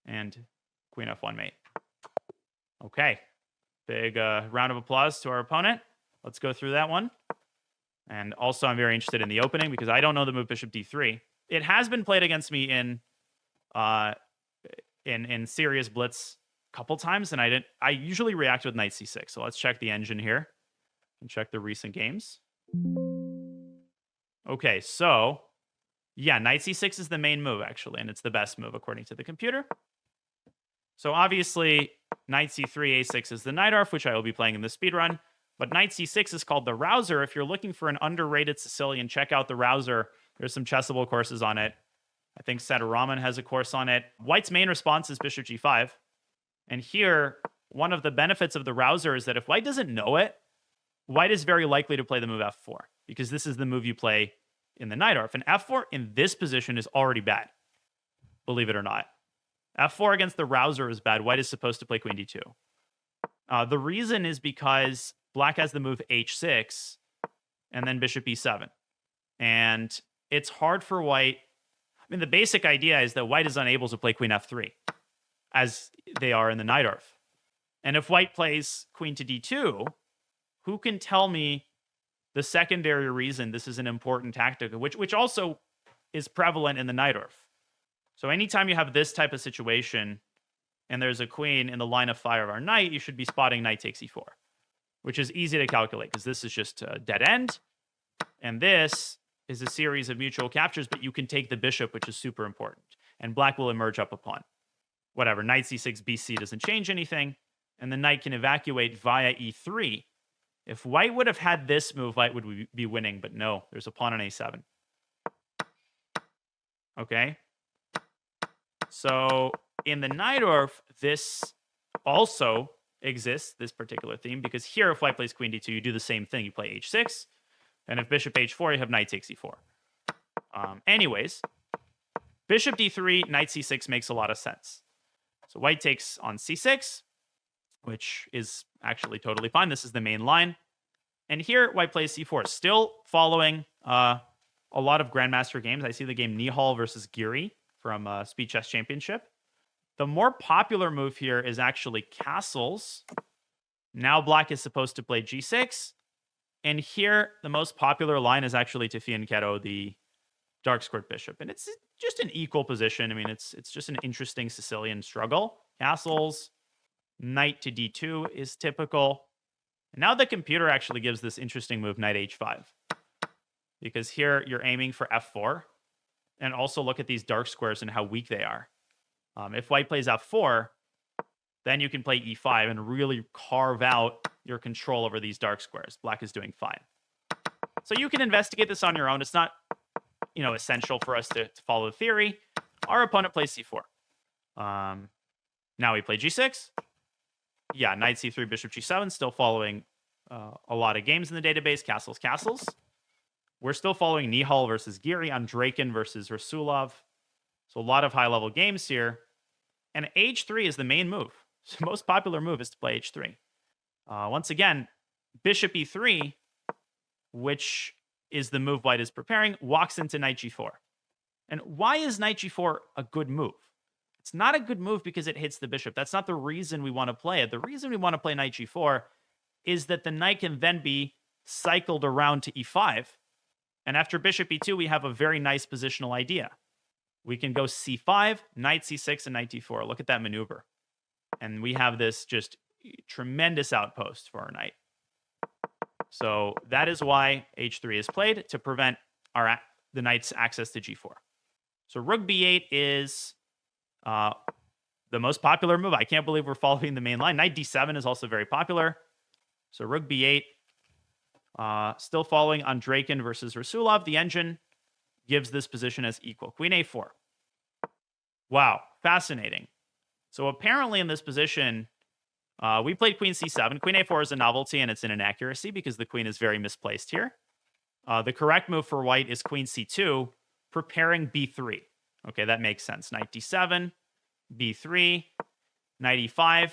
And queen f1 mate. Okay. Big round of applause to our opponent. Let's go through that one. And also, I'm very interested in the opening because I don't know the move bishop d3. It has been played against me in serious blitz a couple times, and I usually react with knight c6. So let's check the engine here and check the recent games. Okay, so yeah, knight c6 is the main move actually, and it's the best move according to the computer. So obviously, knight c3, a6 is the Najdorf, which I will be playing in the speedrun. But knight c6 is called the Rouser. If you're looking for an underrated Sicilian, check out the Rouser. There's some chessable courses on it. I think Saturaman has a course on it. White's main response is bishop g5. And here, one of the benefits of the Rouser is that if white doesn't know it, white is very likely to play the move f4, because this is the move you play in the Najdorf. And f4 in this position is already bad, believe it or not. f4 against the Rouser is bad. White is supposed to play queen d2. The reason is because black has the move h6 and then bishop e7. And it's hard for white. I mean, the basic idea is that white is unable to play queen f3, as they are in the Najdorf. And if white plays queen to d2, who can tell me the secondary reason this is an important tactic, which also is prevalent in the Najdorf? So anytime you have this type of situation and there's a queen in the line of fire of our knight, you should be spotting knight takes e4, which is easy to calculate because this is just a dead end. And this is a series of mutual captures, but you can take the bishop, which is super important. And black will emerge up a pawn. Whatever, knight c6, bc doesn't change anything. And the knight can evacuate via e3. If white would have had this move, white would be winning, but no, there's a pawn on a7. Okay. So in the Najdorf, this also exists, this particular theme, because here, if white plays queen d2, you do the same thing. You play h6. And if bishop h4, you have knight takes e4. Anyways, bishop d3, knight c6 makes a lot of sense. So white takes on c6, which is actually totally fine. This is the main line. And here, white plays c4. Still following a lot of Grandmaster games. I see the game Nihal versus Giri from Speed Chess Championship. The more popular move here is actually castles. Now black is supposed to play g6. And here, the most popular line is actually to fianchetto the dark squared bishop. And it's just an equal position. I mean, it's just an interesting Sicilian struggle. Castles, knight to d2 is typical. And now the computer actually gives this interesting move, knight h5. Because here, you're aiming for f4. And also look at these dark squares and how weak they are. If white plays f4, then you can play e5 and really carve out your control over these dark squares. Black is doing fine. So you can investigate this on your own. It's not, essential for us to follow the theory. Our opponent plays c4. Now we play g6. Yeah, knight c3, bishop g7, still following a lot of games in the database. Castles, castles. We're still following Nihal versus Giri, Andreykin versus Rasulov. So a lot of high-level games here. And h3 is the main move. So the most popular move is to play h3. Once again, bishop e3, which is the move white is preparing, walks into knight g4. And why is knight g4 a good move? It's not a good move because it hits the bishop. That's not the reason we want to play it. The reason we want to play knight g4 is that the knight can then be cycled around to e5. And after bishop e2, we have a very nice positional idea. We can go c5, knight c6, and knight d4. Look at that maneuver. And we have this just tremendous outpost for our knight. So that is why h3 is played, to prevent the knight's access to g4. So rook b8 is the most popular move. I can't believe we're following the main line. Knight d7 is also very popular. So rook b8, still following Andreykin versus Rasulov. The engine gives this position as equal. Queen a4. Wow, fascinating. So apparently in this position, we played queen c7. Queen a4 is a novelty, and it's an inaccuracy because the queen is very misplaced here. The correct move for white is queen c2, preparing b3. Okay, that makes sense. Knight d7, b3, knight e5,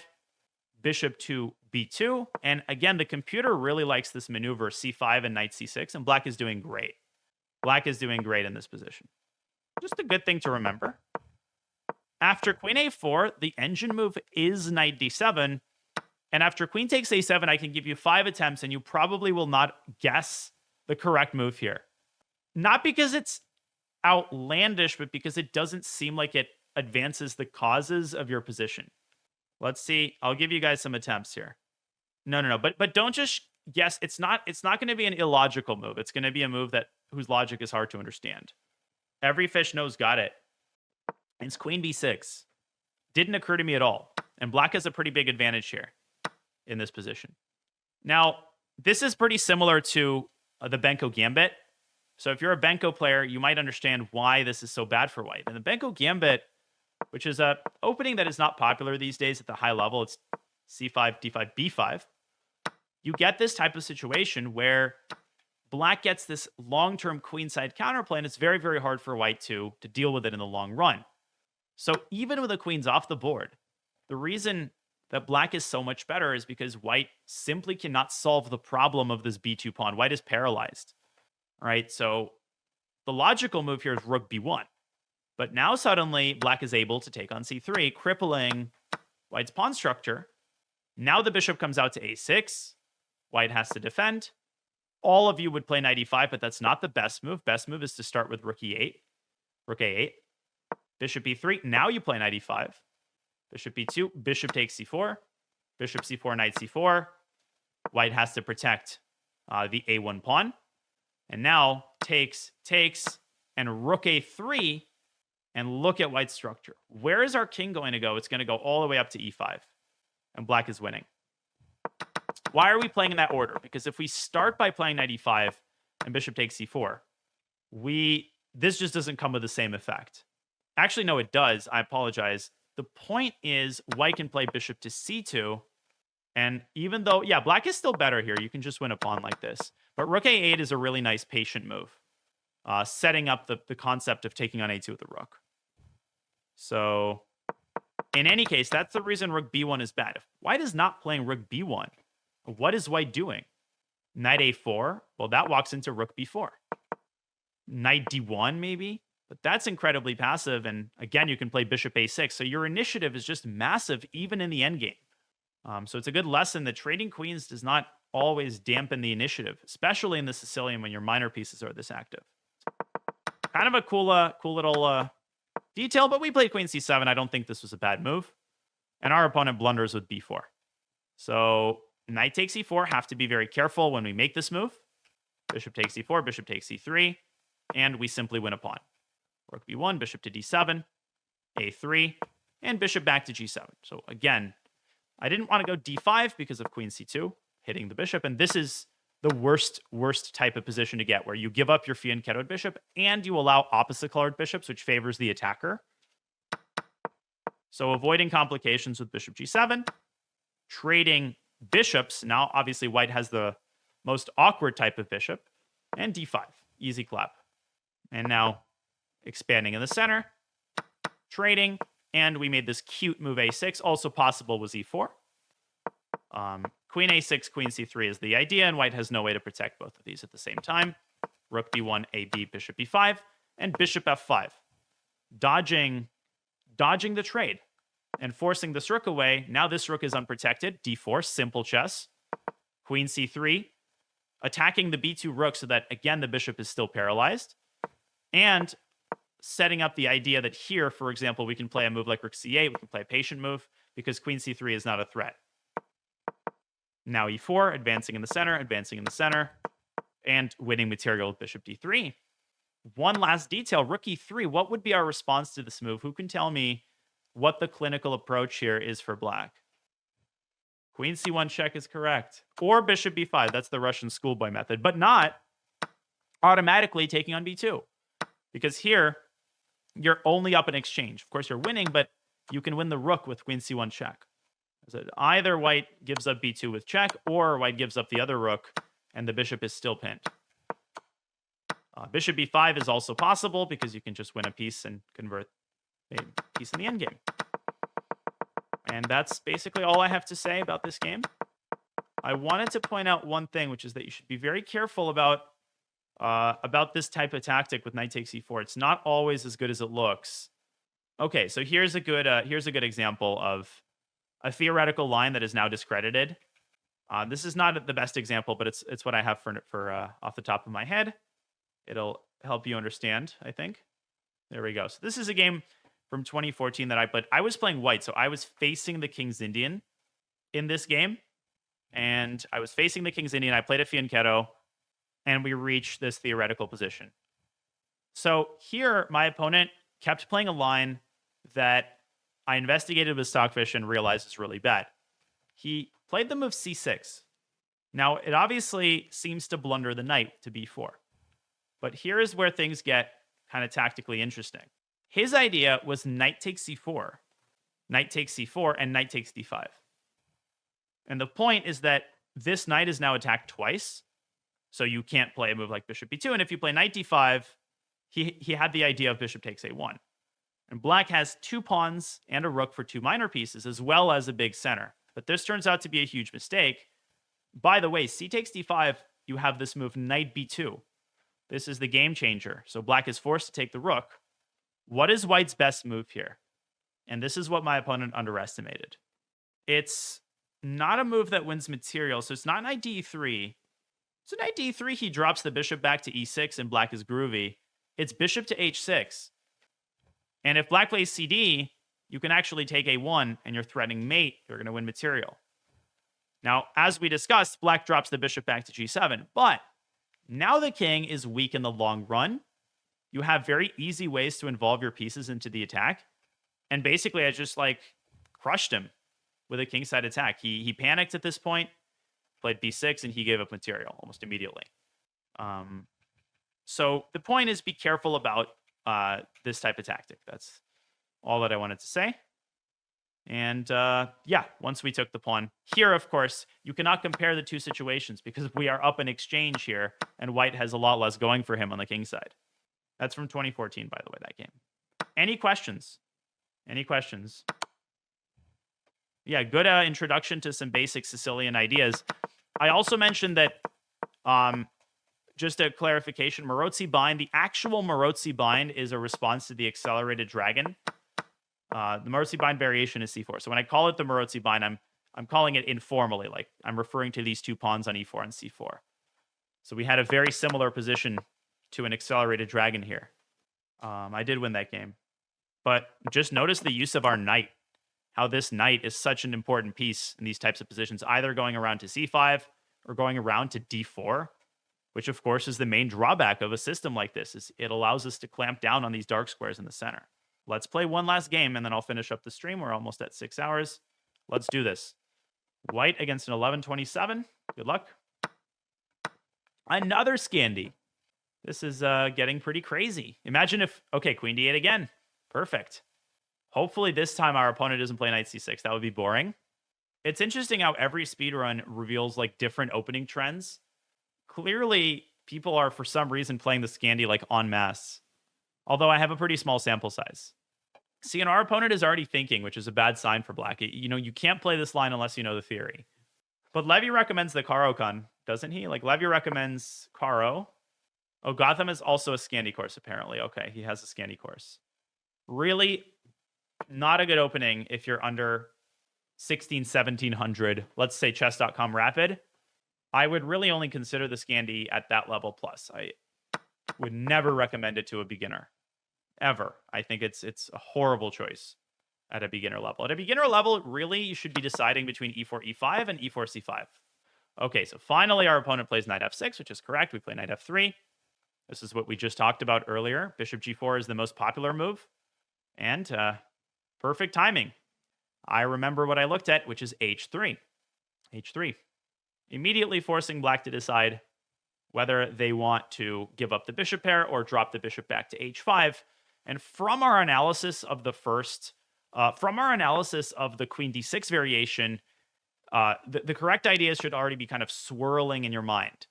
bishop to b2. And again, the computer really likes this maneuver, c5 and knight c6, and black is doing great. Black is doing great in this position. Just a good thing to remember. After queen a4, the engine move is knight d7. And after queen takes a7, I can give you 5 attempts, and you probably will not guess the correct move here. Not because it's outlandish, but because it doesn't seem like it advances the causes of your position. Let's see. I'll give you guys some attempts here. No. But don't just guess. It's not going to be an illogical move. It's going to be a move whose logic is hard to understand. Every fish knows got it. It's queen b6. Didn't occur to me at all. And black has a pretty big advantage here in this position. Now, this is pretty similar to the Benko Gambit. So if you're a Benko player, you might understand why this is so bad for white. And the Benko Gambit, which is an opening that is not popular these days at the high level, it's c5, d5, b5. You get this type of situation where black gets this long-term queenside counterplay, and it's very, very hard for white to deal with it in the long run. So even with the queens off the board, the reason that black is so much better is because white simply cannot solve the problem of this b2 pawn. White is paralyzed. All right, so the logical move here is rook b1. But now suddenly black is able to take on c3, crippling white's pawn structure. Now the bishop comes out to a6. White has to defend. All of you would play knight e5, but that's not the best move. Best move is to start with rook e8. Rook a8. Bishop e3. Now you play knight e5. Bishop e2. Bishop takes c4. Bishop c4, knight c4. White has to protect the a1 pawn. And now takes, and rook a3. And look at white's structure. Where is our king going to go? It's going to go all the way up to e5. And black is winning. Why are we playing in that order? Because if we start by playing knight e5 and bishop takes c4, this just doesn't come with the same effect. Actually, no, it does. I apologize. The point is white can play bishop to c2. And even though, yeah, black is still better here. You can just win a pawn like this. But rook a8 is a really nice patient move. Setting up the concept of taking on a2 with the rook. So in any case, that's the reason rook b1 is bad. If white is not playing rook b1, what is white doing? Knight a4. Well, that walks into rook b4. Knight d1, maybe. But that's incredibly passive. And again, you can play bishop a6. So your initiative is just massive, even in the endgame. So it's a good lesson that trading queens does not always dampen the initiative, especially in the Sicilian when your minor pieces are this active. Kind of a cool little detail, but we played queen c7. I don't think this was a bad move. And our opponent blunders with b4. So knight takes e4. Have to be very careful when we make this move. Bishop takes e4. Bishop takes e3. And we simply win a pawn. rook b1, bishop to d7, a3, and bishop back to g7. So again, I didn't want to go d5 because of queen c2, hitting the bishop. And this is the worst type of position to get, where you give up your fianchettoed bishop and you allow opposite colored bishops, which favors the attacker. So avoiding complications with bishop g7, trading bishops. Now, obviously, white has the most awkward type of bishop, and d5, easy clap. And now expanding in the center, trading, and we made this cute move a6. Also possible was e4. Queen a6, queen c3 is the idea, and white has no way to protect both of these at the same time. Rook b1, ab, bishop b5, and bishop f5. Dodging the trade and forcing this rook away. Now this rook is unprotected. d4, simple chess. Queen c3, attacking the b2 rook so that, again, the bishop is still paralyzed. And setting up the idea that here, for example, we can play a move like rook c8. We can play a patient move because queen c3 is not a threat. Now e4, advancing in the center, and winning material with bishop d3. One last detail, rook e3. What would be our response to this move? Who can tell me what the clinical approach here is for black? Queen c1 check is correct. Or bishop b5. That's the Russian schoolboy method, but not automatically taking on b2. Because here, you're only up in exchange. Of course, you're winning, but you can win the rook with queen c1 check. So either white gives up b2 with check, or white gives up the other rook, and the bishop is still pinned. Bishop b5 is also possible because you can just win a piece and convert a piece in the endgame. And that's basically all I have to say about this game. I wanted to point out one thing, which is that you should be very careful about this type of tactic with knight takes e4. It's not always as good as it looks. Okay, so here's a good example of a theoretical line that is now discredited. This is not the best example, but it's what I have for off the top of my head. It'll help you understand, I think. There we go. So this is a game from 2014 that I played. I was playing white, so I was facing the King's Indian in this game. And I was facing the King's Indian. I played a fianchetto, and we reached this theoretical position. So here, my opponent kept playing a line that I investigated with Stockfish and realized is really bad. He played the move c6. Now, it obviously seems to blunder the knight to b4. But here is where things get kind of tactically interesting. His idea was knight takes c4, knight takes c4, and knight takes d5. And the point is that this knight is now attacked twice, so you can't play a move like bishop b2. And if you play knight d5, he had the idea of bishop takes a1. And black has two pawns and a rook for two minor pieces, as well as a big center. But this turns out to be a huge mistake. By the way, c takes d5, you have this move knight b2. This is the game changer. So black is forced to take the rook. What is white's best move here? And this is what my opponent underestimated. It's not a move that wins material. So it's not knight d3. So knight d3, he drops the bishop back to e6 and black is groovy. It's bishop to h6. And if black plays cd, you can actually take a1 and you're threatening mate. You're going to win material. Now, as we discussed, black drops the bishop back to g7. But now the king is weak in the long run. You have very easy ways to involve your pieces into the attack. And basically, I just crushed him with a kingside attack. He panicked at this point, played b6, and he gave up material almost immediately. So the point is, be careful about this type of tactic. That's all that I wanted to say. And yeah, once we took the pawn. Here, of course, you cannot compare the two situations because we are up in exchange here, and white has a lot less going for him on the king side. That's from 2014, by the way, that game. Any questions? Any questions? Yeah, good introduction to some basic Sicilian ideas. I also mentioned that, just a clarification, Marozzi bind, the actual Marozzi bind is a response to the accelerated dragon. The Marozzi bind variation is c4. So when I call it the Marozzi bind, I'm calling it informally, like I'm referring to these two pawns on e4 and c4. So we had a very similar position to an accelerated dragon here. I did win that game. But just notice the use of our knight. How this knight is such an important piece in these types of positions, either going around to c5 or going around to d4. which of course is the main drawback of a system like this, is it allows us to clamp down on these dark squares in the center. Let's play one last game, and then I'll finish up the stream. We're almost at 6 hours. Let's do this. White against an 11-27. Good luck. Another Scandi. This is getting pretty crazy. Imagine if... Okay, queen d8 again. Perfect. Hopefully this time our opponent doesn't play knight c6. That would be boring. It's interesting how every speedrun reveals like different opening trends. Clearly, people are for some reason playing the Scandi like en masse. Although I have a pretty small sample size. See, and our opponent is already thinking, which is a bad sign for black. You know, you can't play this line unless you know the theory. But Levy recommends the Caro-Kun, doesn't he? Like, Levy recommends Caro. Oh, Gotham is also a Scandi course, apparently. Okay, he has a Scandi course. Really not a good opening if you're under 1700, let's say chess.com rapid. I would really only consider the Scandi at that level plus. I would never recommend it to a beginner. Ever. I think it's a horrible choice at a beginner level. At a beginner level, really, you should be deciding between e4, e5, and e4, c5. Okay, so finally our opponent plays knight f6, which is correct. We play knight f3. This is what we just talked about earlier. Bishop g4 is the most popular move. And perfect timing. I remember what I looked at, which is h3. h3. Immediately forcing black to decide whether they want to give up the bishop pair or drop the bishop back to h5. And from our analysis of the queen d6 variation, the correct ideas should already be kind of swirling in your mind.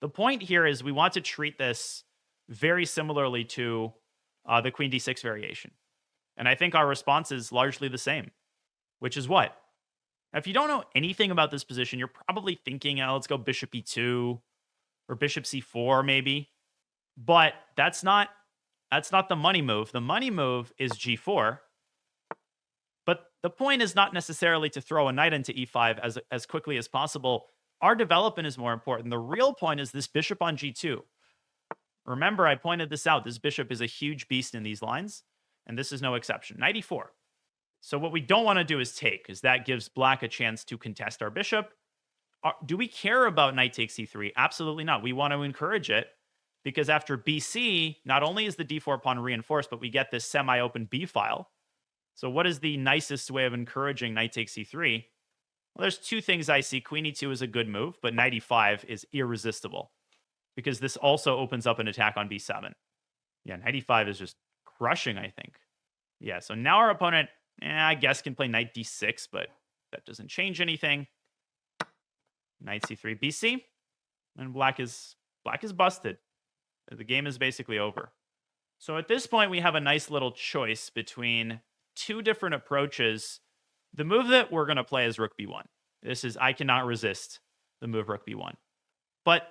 The point here is we want to treat this very similarly to the queen d6 variation. And I think our response is largely the same, which is what? Now, if you don't know anything about this position, you're probably thinking, oh, let's go bishop e2 or bishop c4 maybe. But that's not the money move. The money move is g4. But the point is not necessarily to throw a knight into e5 as quickly as possible. Our development is more important. The real point is this bishop on g2. Remember, I pointed this out. This bishop is a huge beast in these lines, and this is no exception. Knight e4. So what we don't want to do is take, because that gives black a chance to contest our bishop. Do we care about knight takes e3? Absolutely not. We want to encourage it, because after bc, not only is the d4 pawn reinforced, but we get this semi-open b file. So what is the nicest way of encouraging knight takes e3? Well, there's two things I see. Queen e2 is a good move, but knight e5 is irresistible, because this also opens up an attack on b7. Yeah, knight e5 is just crushing, I think. Yeah, so now our opponent, I guess, can play knight d6, but that doesn't change anything. Knight c3 bc, and black is busted. The game is basically over. So at this point, we have a nice little choice between two different approaches. The move that we're going to play is rook b1. This is, I cannot resist the move rook b1. But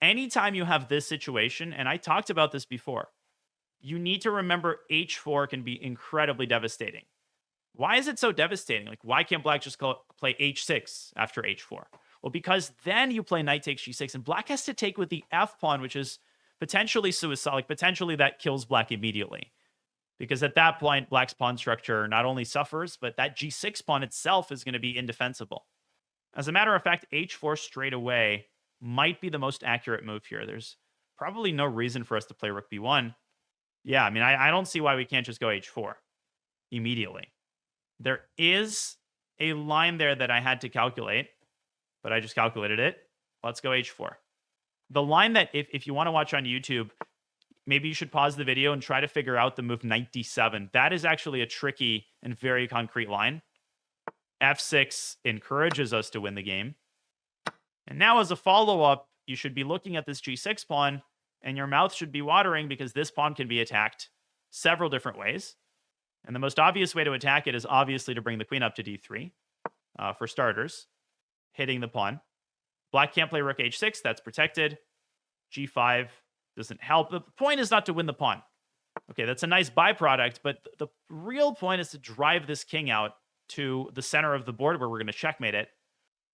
anytime you have this situation, and I talked about this before, you need to remember h4 can be incredibly devastating. Why is it so devastating? Like, why can't black just play h6 after h4? Well, because then you play knight takes g6, and black has to take with the f pawn, which is potentially suicide. Like, potentially that kills black immediately. Because at that point, black's pawn structure not only suffers, but that g6 pawn itself is going to be indefensible. As a matter of fact, h4 straight away might be the most accurate move here. There's probably no reason for us to play rook b1. Yeah, I mean, I don't see why we can't just go h4 immediately. There is a line there that I had to calculate, but I just calculated it. Let's go h4. The line that, if you want to watch on YouTube, maybe you should pause the video and try to figure out the move knight d7. That is actually a tricky and very concrete line. f6 encourages us to win the game. And now as a follow-up, you should be looking at this g6 pawn, and your mouth should be watering because this pawn can be attacked several different ways. And the most obvious way to attack it is obviously to bring the queen up to d3, for starters, hitting the pawn. Black can't play rook h6, that's protected. g5 doesn't help. The point is not to win the pawn. Okay, that's a nice byproduct, but the real point is to drive this king out to the center of the board where we're going to checkmate it.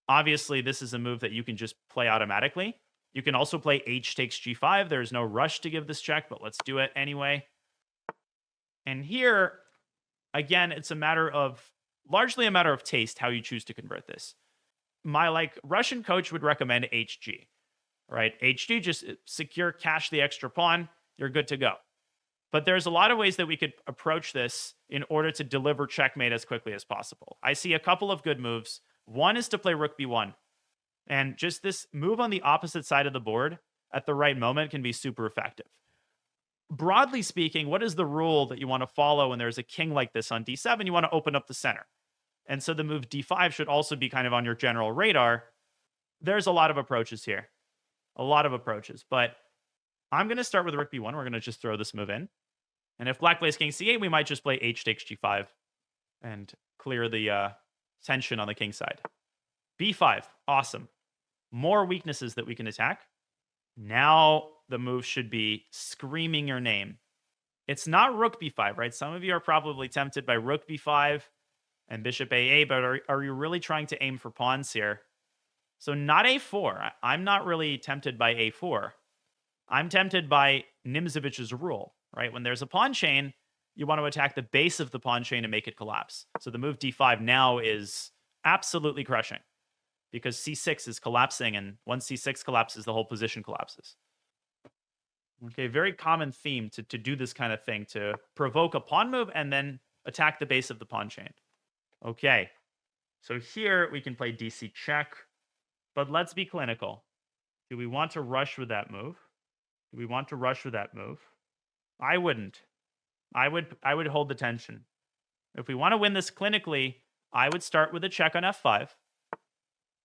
Obviously, this is a move that you can just play automatically. You can also play h takes g5. There's no rush to give this check, but let's do it anyway. And here, again, it's largely a matter of taste how you choose to convert this. My Russian coach would recommend hg. right? HG, just secure, cash the extra pawn, you're good to go. But there's a lot of ways that we could approach this in order to deliver checkmate as quickly as possible. I see a couple of good moves. One is to play rook b1. And just this move on the opposite side of the board at the right moment can be super effective. Broadly speaking, what is the rule that you want to follow when there's a king like this on d7? You want to open up the center. And so the move d5 should also be kind of on your general radar. There's a lot of approaches here. A lot of approaches. But I'm going to start with rook b1. We're going to just throw this move in. And if black plays king c8, we might just play h takes g5 and clear the tension on the king side. b5. Awesome. More weaknesses that we can attack. Now the move should be screaming your name. It's not rook b5, right? Some of you are probably tempted by rook b5 and bishop a8, but are you really trying to aim for pawns here? So not a4. I'm not really tempted by a4. I'm tempted by Nimzovich's rule, right? When there's a pawn chain, you want to attack the base of the pawn chain to make it collapse. So the move d5 now is absolutely crushing because c6 is collapsing, and once c6 collapses, the whole position collapses. Okay, very common theme to do this kind of thing, to provoke a pawn move and then attack the base of the pawn chain. Okay, so here we can play DC check, but let's be clinical. Do we want to rush with that move? Do we want to rush with that move? I wouldn't. I would hold the tension. If we want to win this clinically, I would start with a check on f5.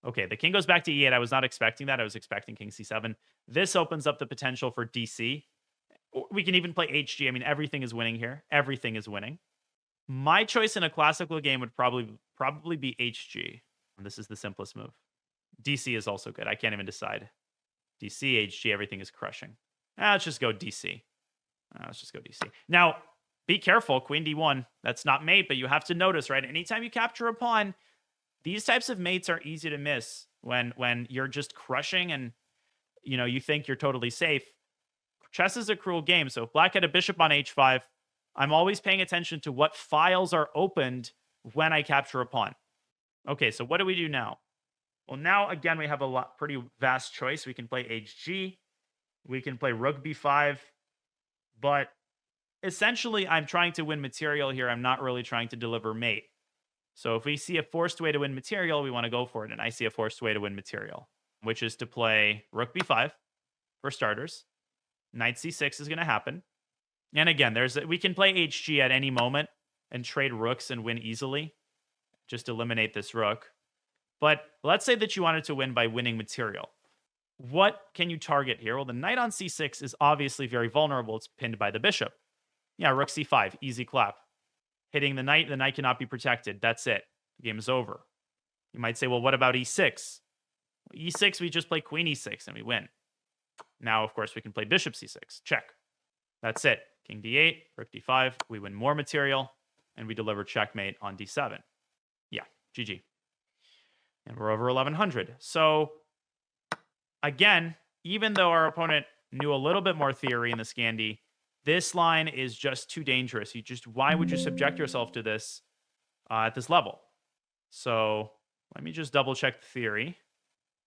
Okay, the king goes back to e8. I was not expecting that. I was expecting king c7. This opens up the potential for DC. We can even play hg. I mean, everything is winning here. Everything is winning. My choice in a classical game would probably be hg. This is the simplest move. DC is also good. I can't even decide. DC, hg, everything is crushing. Let's just go DC. Let's just go DC. Now, be careful. Queen d1. That's not mate, but you have to notice, right? Anytime you capture a pawn, these types of mates are easy to miss when you're just crushing and you think you're totally safe. Chess is a cruel game. So if black had a bishop on h5, I'm always paying attention to what files are opened when I capture a pawn. Okay, so what do we do now? Well, now again we have a pretty vast choice. We can play hg, we can play rook b5, but essentially I'm trying to win material here. I'm not really trying to deliver mate. So if we see a forced way to win material, we want to go for it. And I see a forced way to win material, which is to play rook b5 for starters. Knight c6 is going to happen. And again, we can play hg at any moment and trade rooks and win easily. Just eliminate this rook. But let's say that you wanted to win by winning material. What can you target here? Well, the knight on c6 is obviously very vulnerable. It's pinned by the bishop. Yeah, rook c5, easy clap. Hitting the knight cannot be protected. That's it. The game is over. You might say, well, what about e6? Well, e6, we just play queen e6 and we win. Now, of course, we can play bishop c6. Check. That's it. King d8, rook d5. We win more material, and we deliver checkmate on d7. Yeah, GG. And we're over 1100. So, again, even though our opponent knew a little bit more theory in the Scandi, this line is just too dangerous. Why would you subject yourself to this at this level? So let me just double check the theory.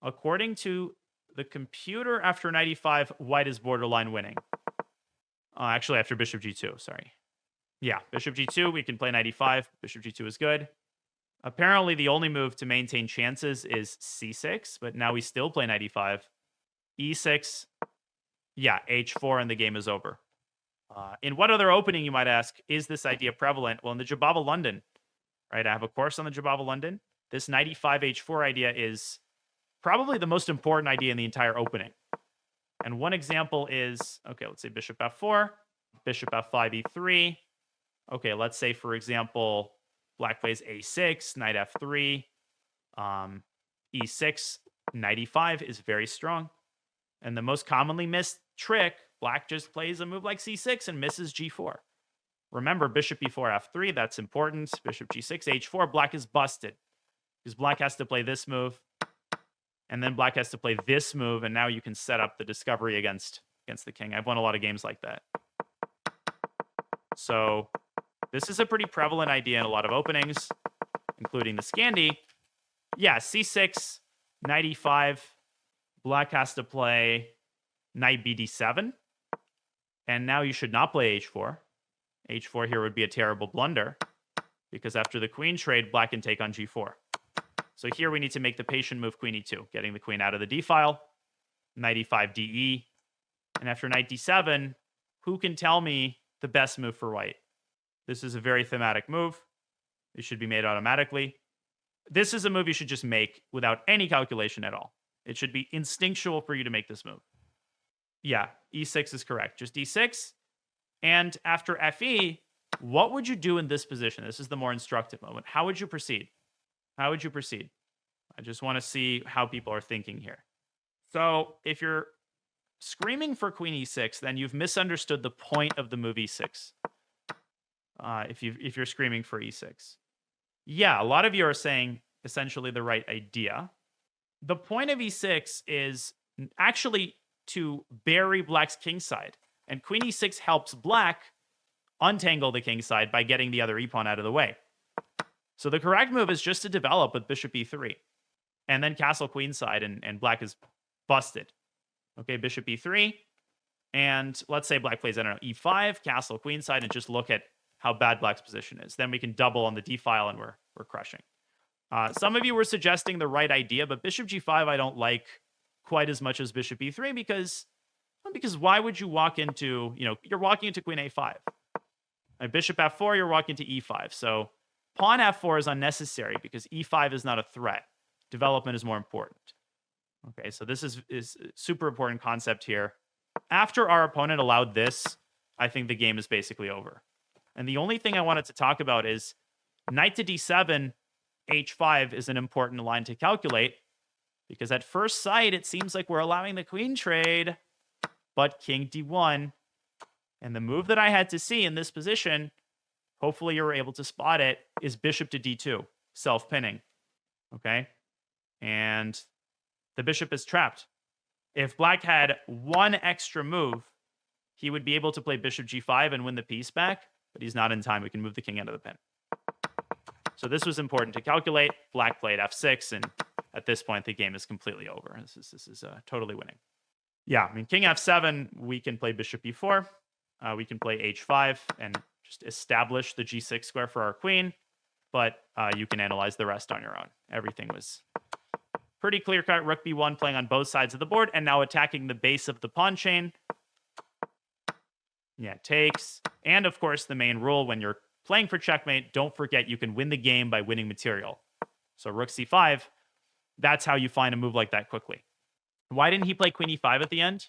According to the computer, after knight e5, white is borderline winning. Actually, after bishop g2, sorry. Yeah, bishop g2, we can play knight e5. Bishop g2 is good. Apparently, the only move to maintain chances is c6, but now we still play knight e5. e6, yeah, h4, and the game is over. In what other opening, you might ask, is this idea prevalent? Well, in the Jobava London, right? I have a course on the Jobava London. This knight e5, h4 idea is probably the most important idea in the entire opening. And one example is, okay, let's say bishop f4, bishop f5, e3. Okay, let's say, for example, black plays a6, knight f3, e6, knight e5 is very strong. And the most commonly missed trick, black just plays a move like c6 and misses g4. Remember, bishop e4, f3, that's important. Bishop g6, h4, black is busted. Because black has to play this move, and then black has to play this move, and now you can set up the discovery against the king. I've won a lot of games like that. So this is a pretty prevalent idea in a lot of openings, including the Scandi. Yeah, c6, knight e5, Black has to play knight bd7. And now you should not play h4. h4 here would be a terrible blunder, because after the queen trade, black can take on g4. So here we need to make the patient move queen e2, getting the queen out of the d file. Knight e5 de. And after knight d7, who can tell me the best move for white? This is a very thematic move. It should be made automatically. This is a move you should just make without any calculation at all. It should be instinctual for you to make this move. Yeah, e6 is correct. Just e6. And after fe, what would you do in this position? This is the more instructive moment. How would you proceed? How would you proceed? I just want to see how people are thinking here. So if you're screaming for queen e6, then you've misunderstood the point of the move e6. If you're screaming for e6. Yeah, a lot of you are saying essentially the right idea. The point of e6 is actually to bury black's king side. And queen e6 helps black untangle the king side by getting the other e-pawn out of the way. So the correct move is just to develop with bishop e3. And then castle queenside, and black is busted. Okay, bishop e3. And let's say black plays, I don't know, e5, castle queenside, and just look at how bad black's position is. Then we can double on the d file, and we're crushing. Some of you were suggesting the right idea, but bishop g5 I don't like quite as much as bishop e3 because why would you walk into, you're walking into queen a5. And bishop f4, you're walking to e5. So pawn f4 is unnecessary because e5 is not a threat. Development is more important. Okay, so this is a super important concept here. After our opponent allowed this, I think the game is basically over. And the only thing I wanted to talk about is knight to d7, h5 is an important line to calculate because at first sight, it seems like we're allowing the queen trade, but king d1. And the move that I had to see in this position, hopefully you were able to spot it, is bishop to d2, self-pinning. Okay? And the bishop is trapped. If black had one extra move, he would be able to play bishop g5 and win the piece back, but he's not in time. We can move the king out of the pin. So this was important to calculate. Black played f6, and at this point, the game is completely over. This is totally winning. Yeah, I mean, king f7, we can play bishop e4. We can play h5 and just establish the g6 square for our queen, but you can analyze the rest on your own. Everything was pretty clear-cut. Rook b1 playing on both sides of the board and now attacking the base of the pawn chain. Yeah, takes. And, of course, the main rule when you're playing for checkmate, don't forget you can win the game by winning material. So rook c5, that's how you find a move like that quickly. Why didn't he play queen e5 at the end?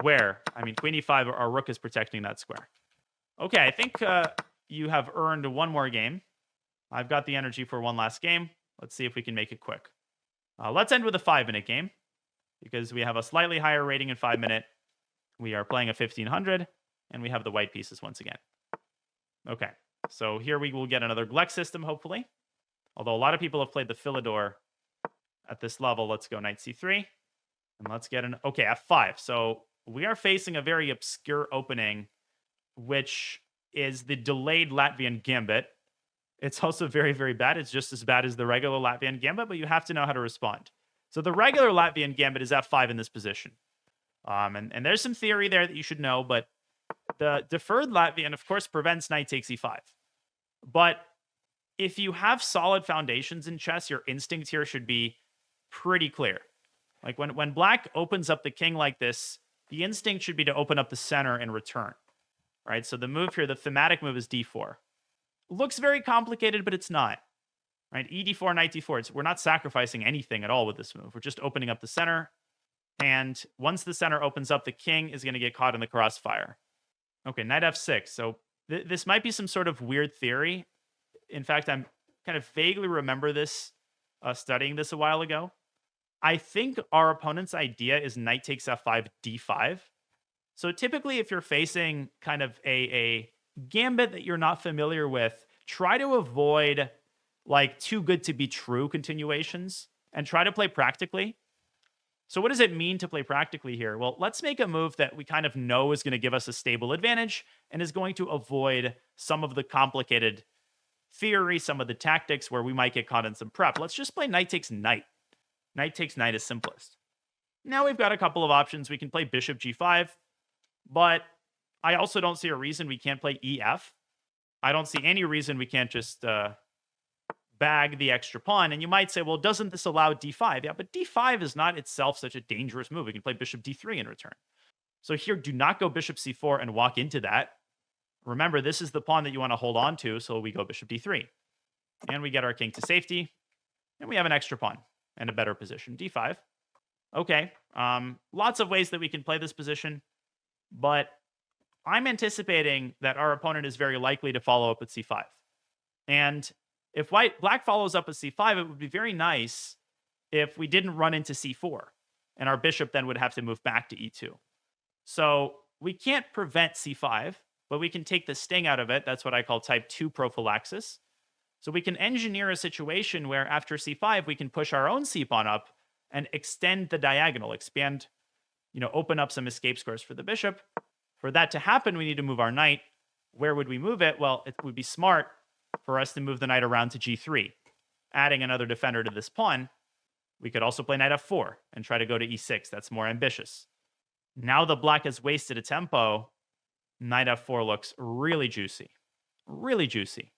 Where? I mean, queen e5, our rook is protecting that square. Okay, I think you have earned one more game. I've got the energy for one last game. Let's see if we can make it quick. Let's end with a 5-minute game because we have a slightly higher rating in 5-minute. We are playing a 1500, and we have the white pieces once again. Okay, so here we will get another Gleck system, hopefully. Although a lot of people have played the Philidor at this level. Let's go knight c3, and let's get an... Okay, f5. So we are facing a very obscure opening, which is the delayed Latvian Gambit. It's also very, very bad. It's just as bad as the regular Latvian Gambit, but you have to know how to respond. So the regular Latvian Gambit is f5 in this position. And there's some theory there that you should know, but the deferred Latvian, of course, prevents knight takes e5. But if you have solid foundations in chess, your instinct here should be pretty clear. Like when black opens up the king like this, the instinct should be to open up the center and return. Right? So the move here, the thematic move is d4. Looks very complicated, but it's not. Right? e d4, knight d4. We're not sacrificing anything at all with this move. We're just opening up the center. And once the center opens up, the king is going to get caught in the crossfire. Okay, knight f6. So this might be some sort of weird theory. In fact, I'm kind of vaguely remember this, studying this a while ago. I think our opponent's idea is knight takes f5, d5. So typically, if you're facing kind of a gambit that you're not familiar with, try to avoid like too good to be true continuations and try to play practically. So what does it mean to play practically here? Well, let's make a move that we kind of know is going to give us a stable advantage and is going to avoid some of the complicated theory, some of the tactics where we might get caught in some prep. Let's just play knight takes knight. Knight takes knight is simplest. Now we've got a couple of options. We can play bishop g5, but I also don't see a reason we can't play ef. I don't see any reason we can't just bag the extra pawn. And you might say, well, doesn't this allow d5? Yeah, but d5 is not itself such a dangerous move. We can play bishop d3 in return. So here, do not go bishop c4 and walk into that. Remember, this is the pawn that you want to hold on to, so we go bishop d3. And we get our king to safety. And we have an extra pawn and a better position, d5. Okay, lots of ways that we can play this position, but I'm anticipating that our opponent is very likely to follow up with c5. And if black follows up with c5, it would be very nice if we didn't run into c4, and our bishop then would have to move back to e2. So we can't prevent c5, but we can take the sting out of it. That's what I call type 2 prophylaxis. So we can engineer a situation where after c5, we can push our own c-pawn up and extend the diagonal, expand, open up some escape squares for the bishop. For that to happen, we need to move our knight. Where would we move it? Well, it would be smart for us to move the knight around to g3, adding another defender to this pawn. We could also play knight f4 and try to go to e6. That's more ambitious. Now the black has wasted a tempo. Knight f4 looks really juicy. Really juicy.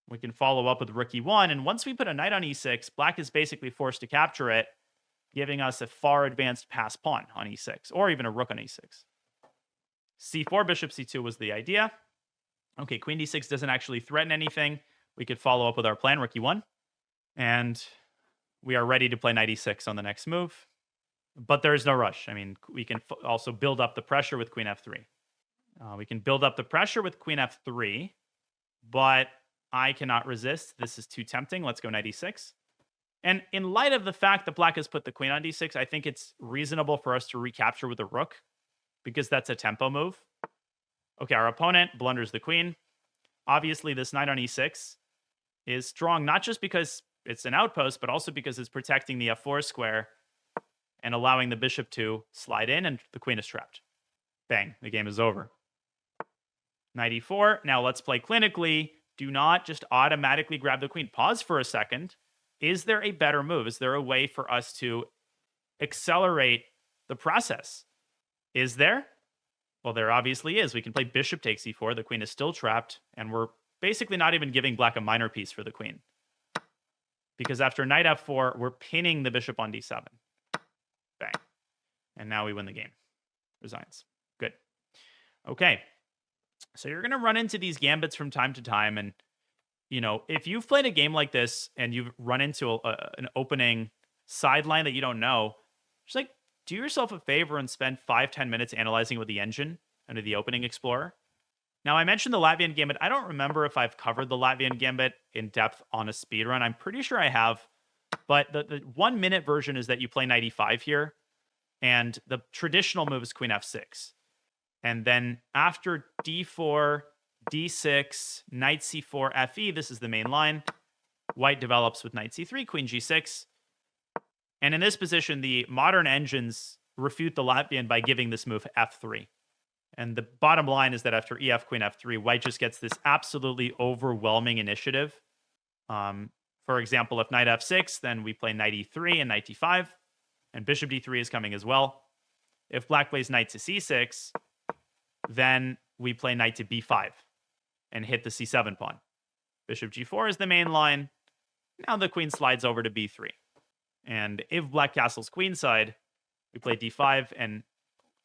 We can follow up with rook e1, and once we put a knight on e6, black is basically forced to capture it, giving us a far advanced pass pawn on e6, or even a rook on e6. c4, bishop c2 was the idea. Okay, queen d6 doesn't actually threaten anything. We could follow up with our plan, rook e1. And we are ready to play knight e6 on the next move. But there is no rush. I mean, we can also build up the pressure with queen f3. We can build up the pressure with queen f3, but I cannot resist. This is too tempting. Let's go knight e6. And in light of the fact that black has put the queen on d6, I think it's reasonable for us to recapture with a rook, because that's a tempo move. Okay, our opponent blunders the queen. Obviously, this knight on e6 is strong, not just because it's an outpost, but also because it's protecting the f4 square and allowing the bishop to slide in, and the queen is trapped. Bang, the game is over. Knight e4. Now let's play clinically. Do not just automatically grab the queen. Pause for a second. Is there a better move? Is there a way for us to accelerate the process? Is there? Well, there obviously is. We can play bishop takes e4. The queen is still trapped, and we're basically not even giving black a minor piece for the queen. Because after knight f4, we're pinning the bishop on d7. Bang. And now we win the game. Resigns. Good. Okay. So you're going to run into these gambits from time to time, and if you've played a game like this and you've run into an opening sideline that you don't know, just do yourself a favor and spend 5-10 minutes analyzing with the engine under the opening explorer. Now, I mentioned the Latvian Gambit. I don't remember if I've covered the Latvian Gambit in depth on a speedrun. I'm pretty sure I have, but the 1 minute version is that you play knight e5 here, and the traditional move is queen f6. And then after d4, d6, knight c4, fe, this is the main line. White develops with knight c3, queen g6. And in this position, the modern engines refute the Latvian by giving this move f3. And the bottom line is that after ef, queen f3, white just gets this absolutely overwhelming initiative. For example, if knight f6, then we play knight e3 and knight d5. And bishop d3 is coming as well. If black plays knight to c6, then we play knight to b5 and hit the c7 pawn. Bishop g4 is the main line. Now the queen slides over to b3. And if black castles queenside, we play d5 and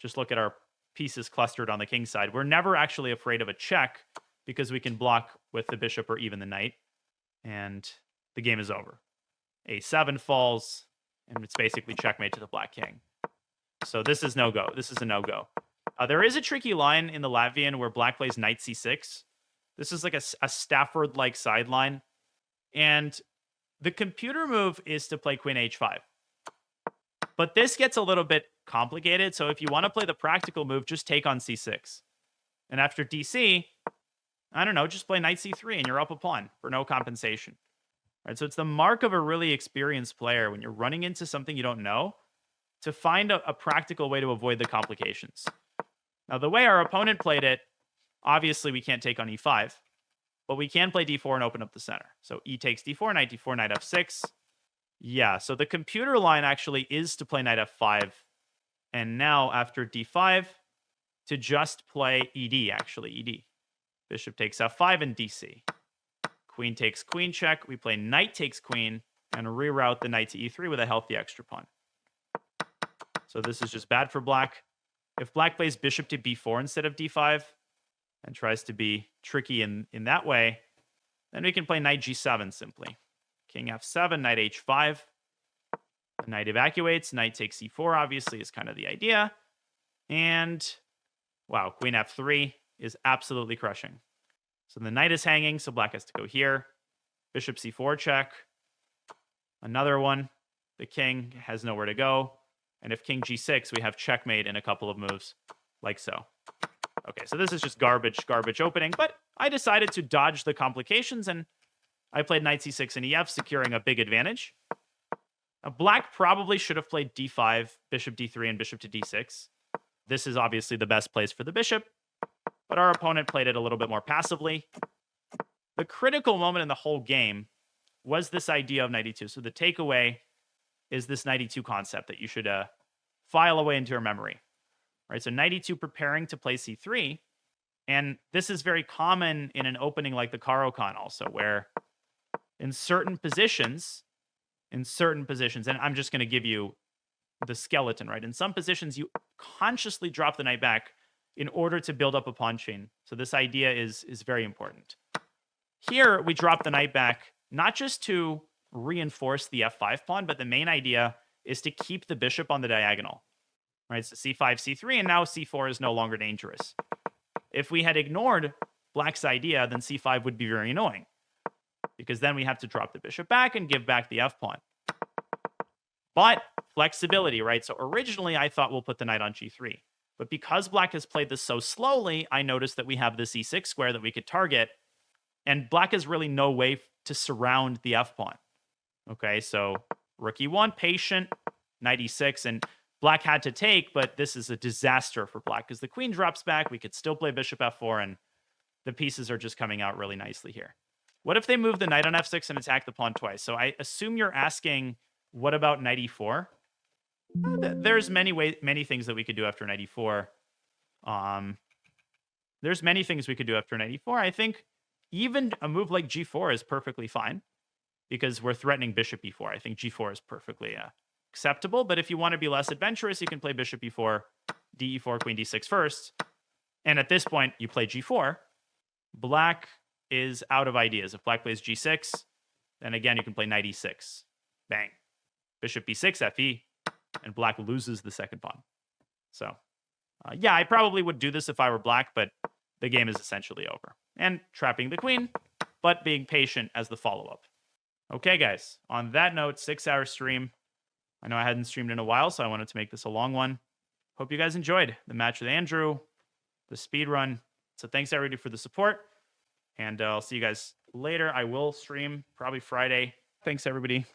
just look at our pieces clustered on the king side. We're never actually afraid of a check because we can block with the bishop or even the knight. And the game is over. a7 falls, and it's basically checkmate to the black king. So this is no-go. This is a no-go. There is a tricky line in the Latvian where black plays knight c6. This is like a Stafford-like sideline. And the computer move is to play queen h5. But this gets a little bit complicated. So if you want to play the practical move, just take on c6. And after dc, I don't know, just play knight c3 and you're up a pawn for no compensation. All right, so it's the mark of a really experienced player when you're running into something you don't know to find a practical way to avoid the complications. Now, the way our opponent played it, obviously we can't take on e5, but we can play d4 and open up the center. So e takes d4, knight f6. Yeah, so the computer line actually is to play knight f5 And now after d5, to just play ed, actually, ed. Bishop takes f5 and dc. Queen takes queen check. We play knight takes queen and reroute the knight to e3 with a healthy extra pawn. So this is just bad for black. If black plays bishop to b4 instead of d5 and tries to be tricky in that way, then we can play knight g7 simply. King f7, knight h5. The knight evacuates. Knight takes e4, obviously, is kind of the idea. And, wow, queen f3 is absolutely crushing. So the knight is hanging, so black has to go here. Bishop c4 check. Another one. The king has nowhere to go. And if king g6, we have checkmate in a couple of moves, like so. Okay, so this is just garbage opening, but I decided to dodge the complications, and I played knight c6 and ef, securing a big advantage. Now, black probably should have played d5, bishop d3, and bishop to d6. This is obviously the best place for the bishop, but our opponent played it a little bit more passively. The critical moment in the whole game was this idea of knight e2. So the takeaway is this knight e2 concept that you should file away into your memory. Right, so knight e2 preparing to play c3, and this is very common in an opening like the Caro-Kann also, where in certain positions, and I'm just going to give you the skeleton, right? In some positions, you consciously drop the knight back in order to build up a pawn chain. So this idea is very important. Here, we drop the knight back, not just to reinforce the f5 pawn, but the main idea is to keep the bishop on the diagonal. Right, so c5, c3, and now c4 is no longer dangerous. If we had ignored black's idea, then c5 would be very annoying, because then we have to drop the bishop back and give back the f-pawn. But flexibility, right? So originally I thought we'll put the knight on g3. But because black has played this so slowly, I noticed that we have this e6 square that we could target, and black has really no way to surround the f-pawn. Okay, so rook e1, patient, knight e6, and black had to take, but this is a disaster for black because the queen drops back. We could still play bishop f4, and the pieces are just coming out really nicely here. What if they move the knight on f6 and attack the pawn twice? So I assume you're asking, what about knight e4? There's many things that we could do after knight e4. There's many things we could do after knight e4. I think even a move like g4 is perfectly fine because we're threatening bishop e4. I think g4 is perfectly acceptable, but if you want to be less adventurous, you can play bishop e4, d4, queen d6 first. And at this point, you play g4. Black is out of ideas. If black plays g6, then again, you can play knight e6. Bang. Bishop b6, fe, and black loses the second pawn. So, yeah, I probably would do this if I were black, but the game is essentially over. And trapping the queen, but being patient as the follow-up. Okay, guys, on that note, 6-hour stream. I know I hadn't streamed in a while, so I wanted to make this a long one. Hope you guys enjoyed the match with Andrew, the speed run. So thanks, everybody, for the support. And I'll see you guys later. I will stream probably Friday. Thanks, everybody.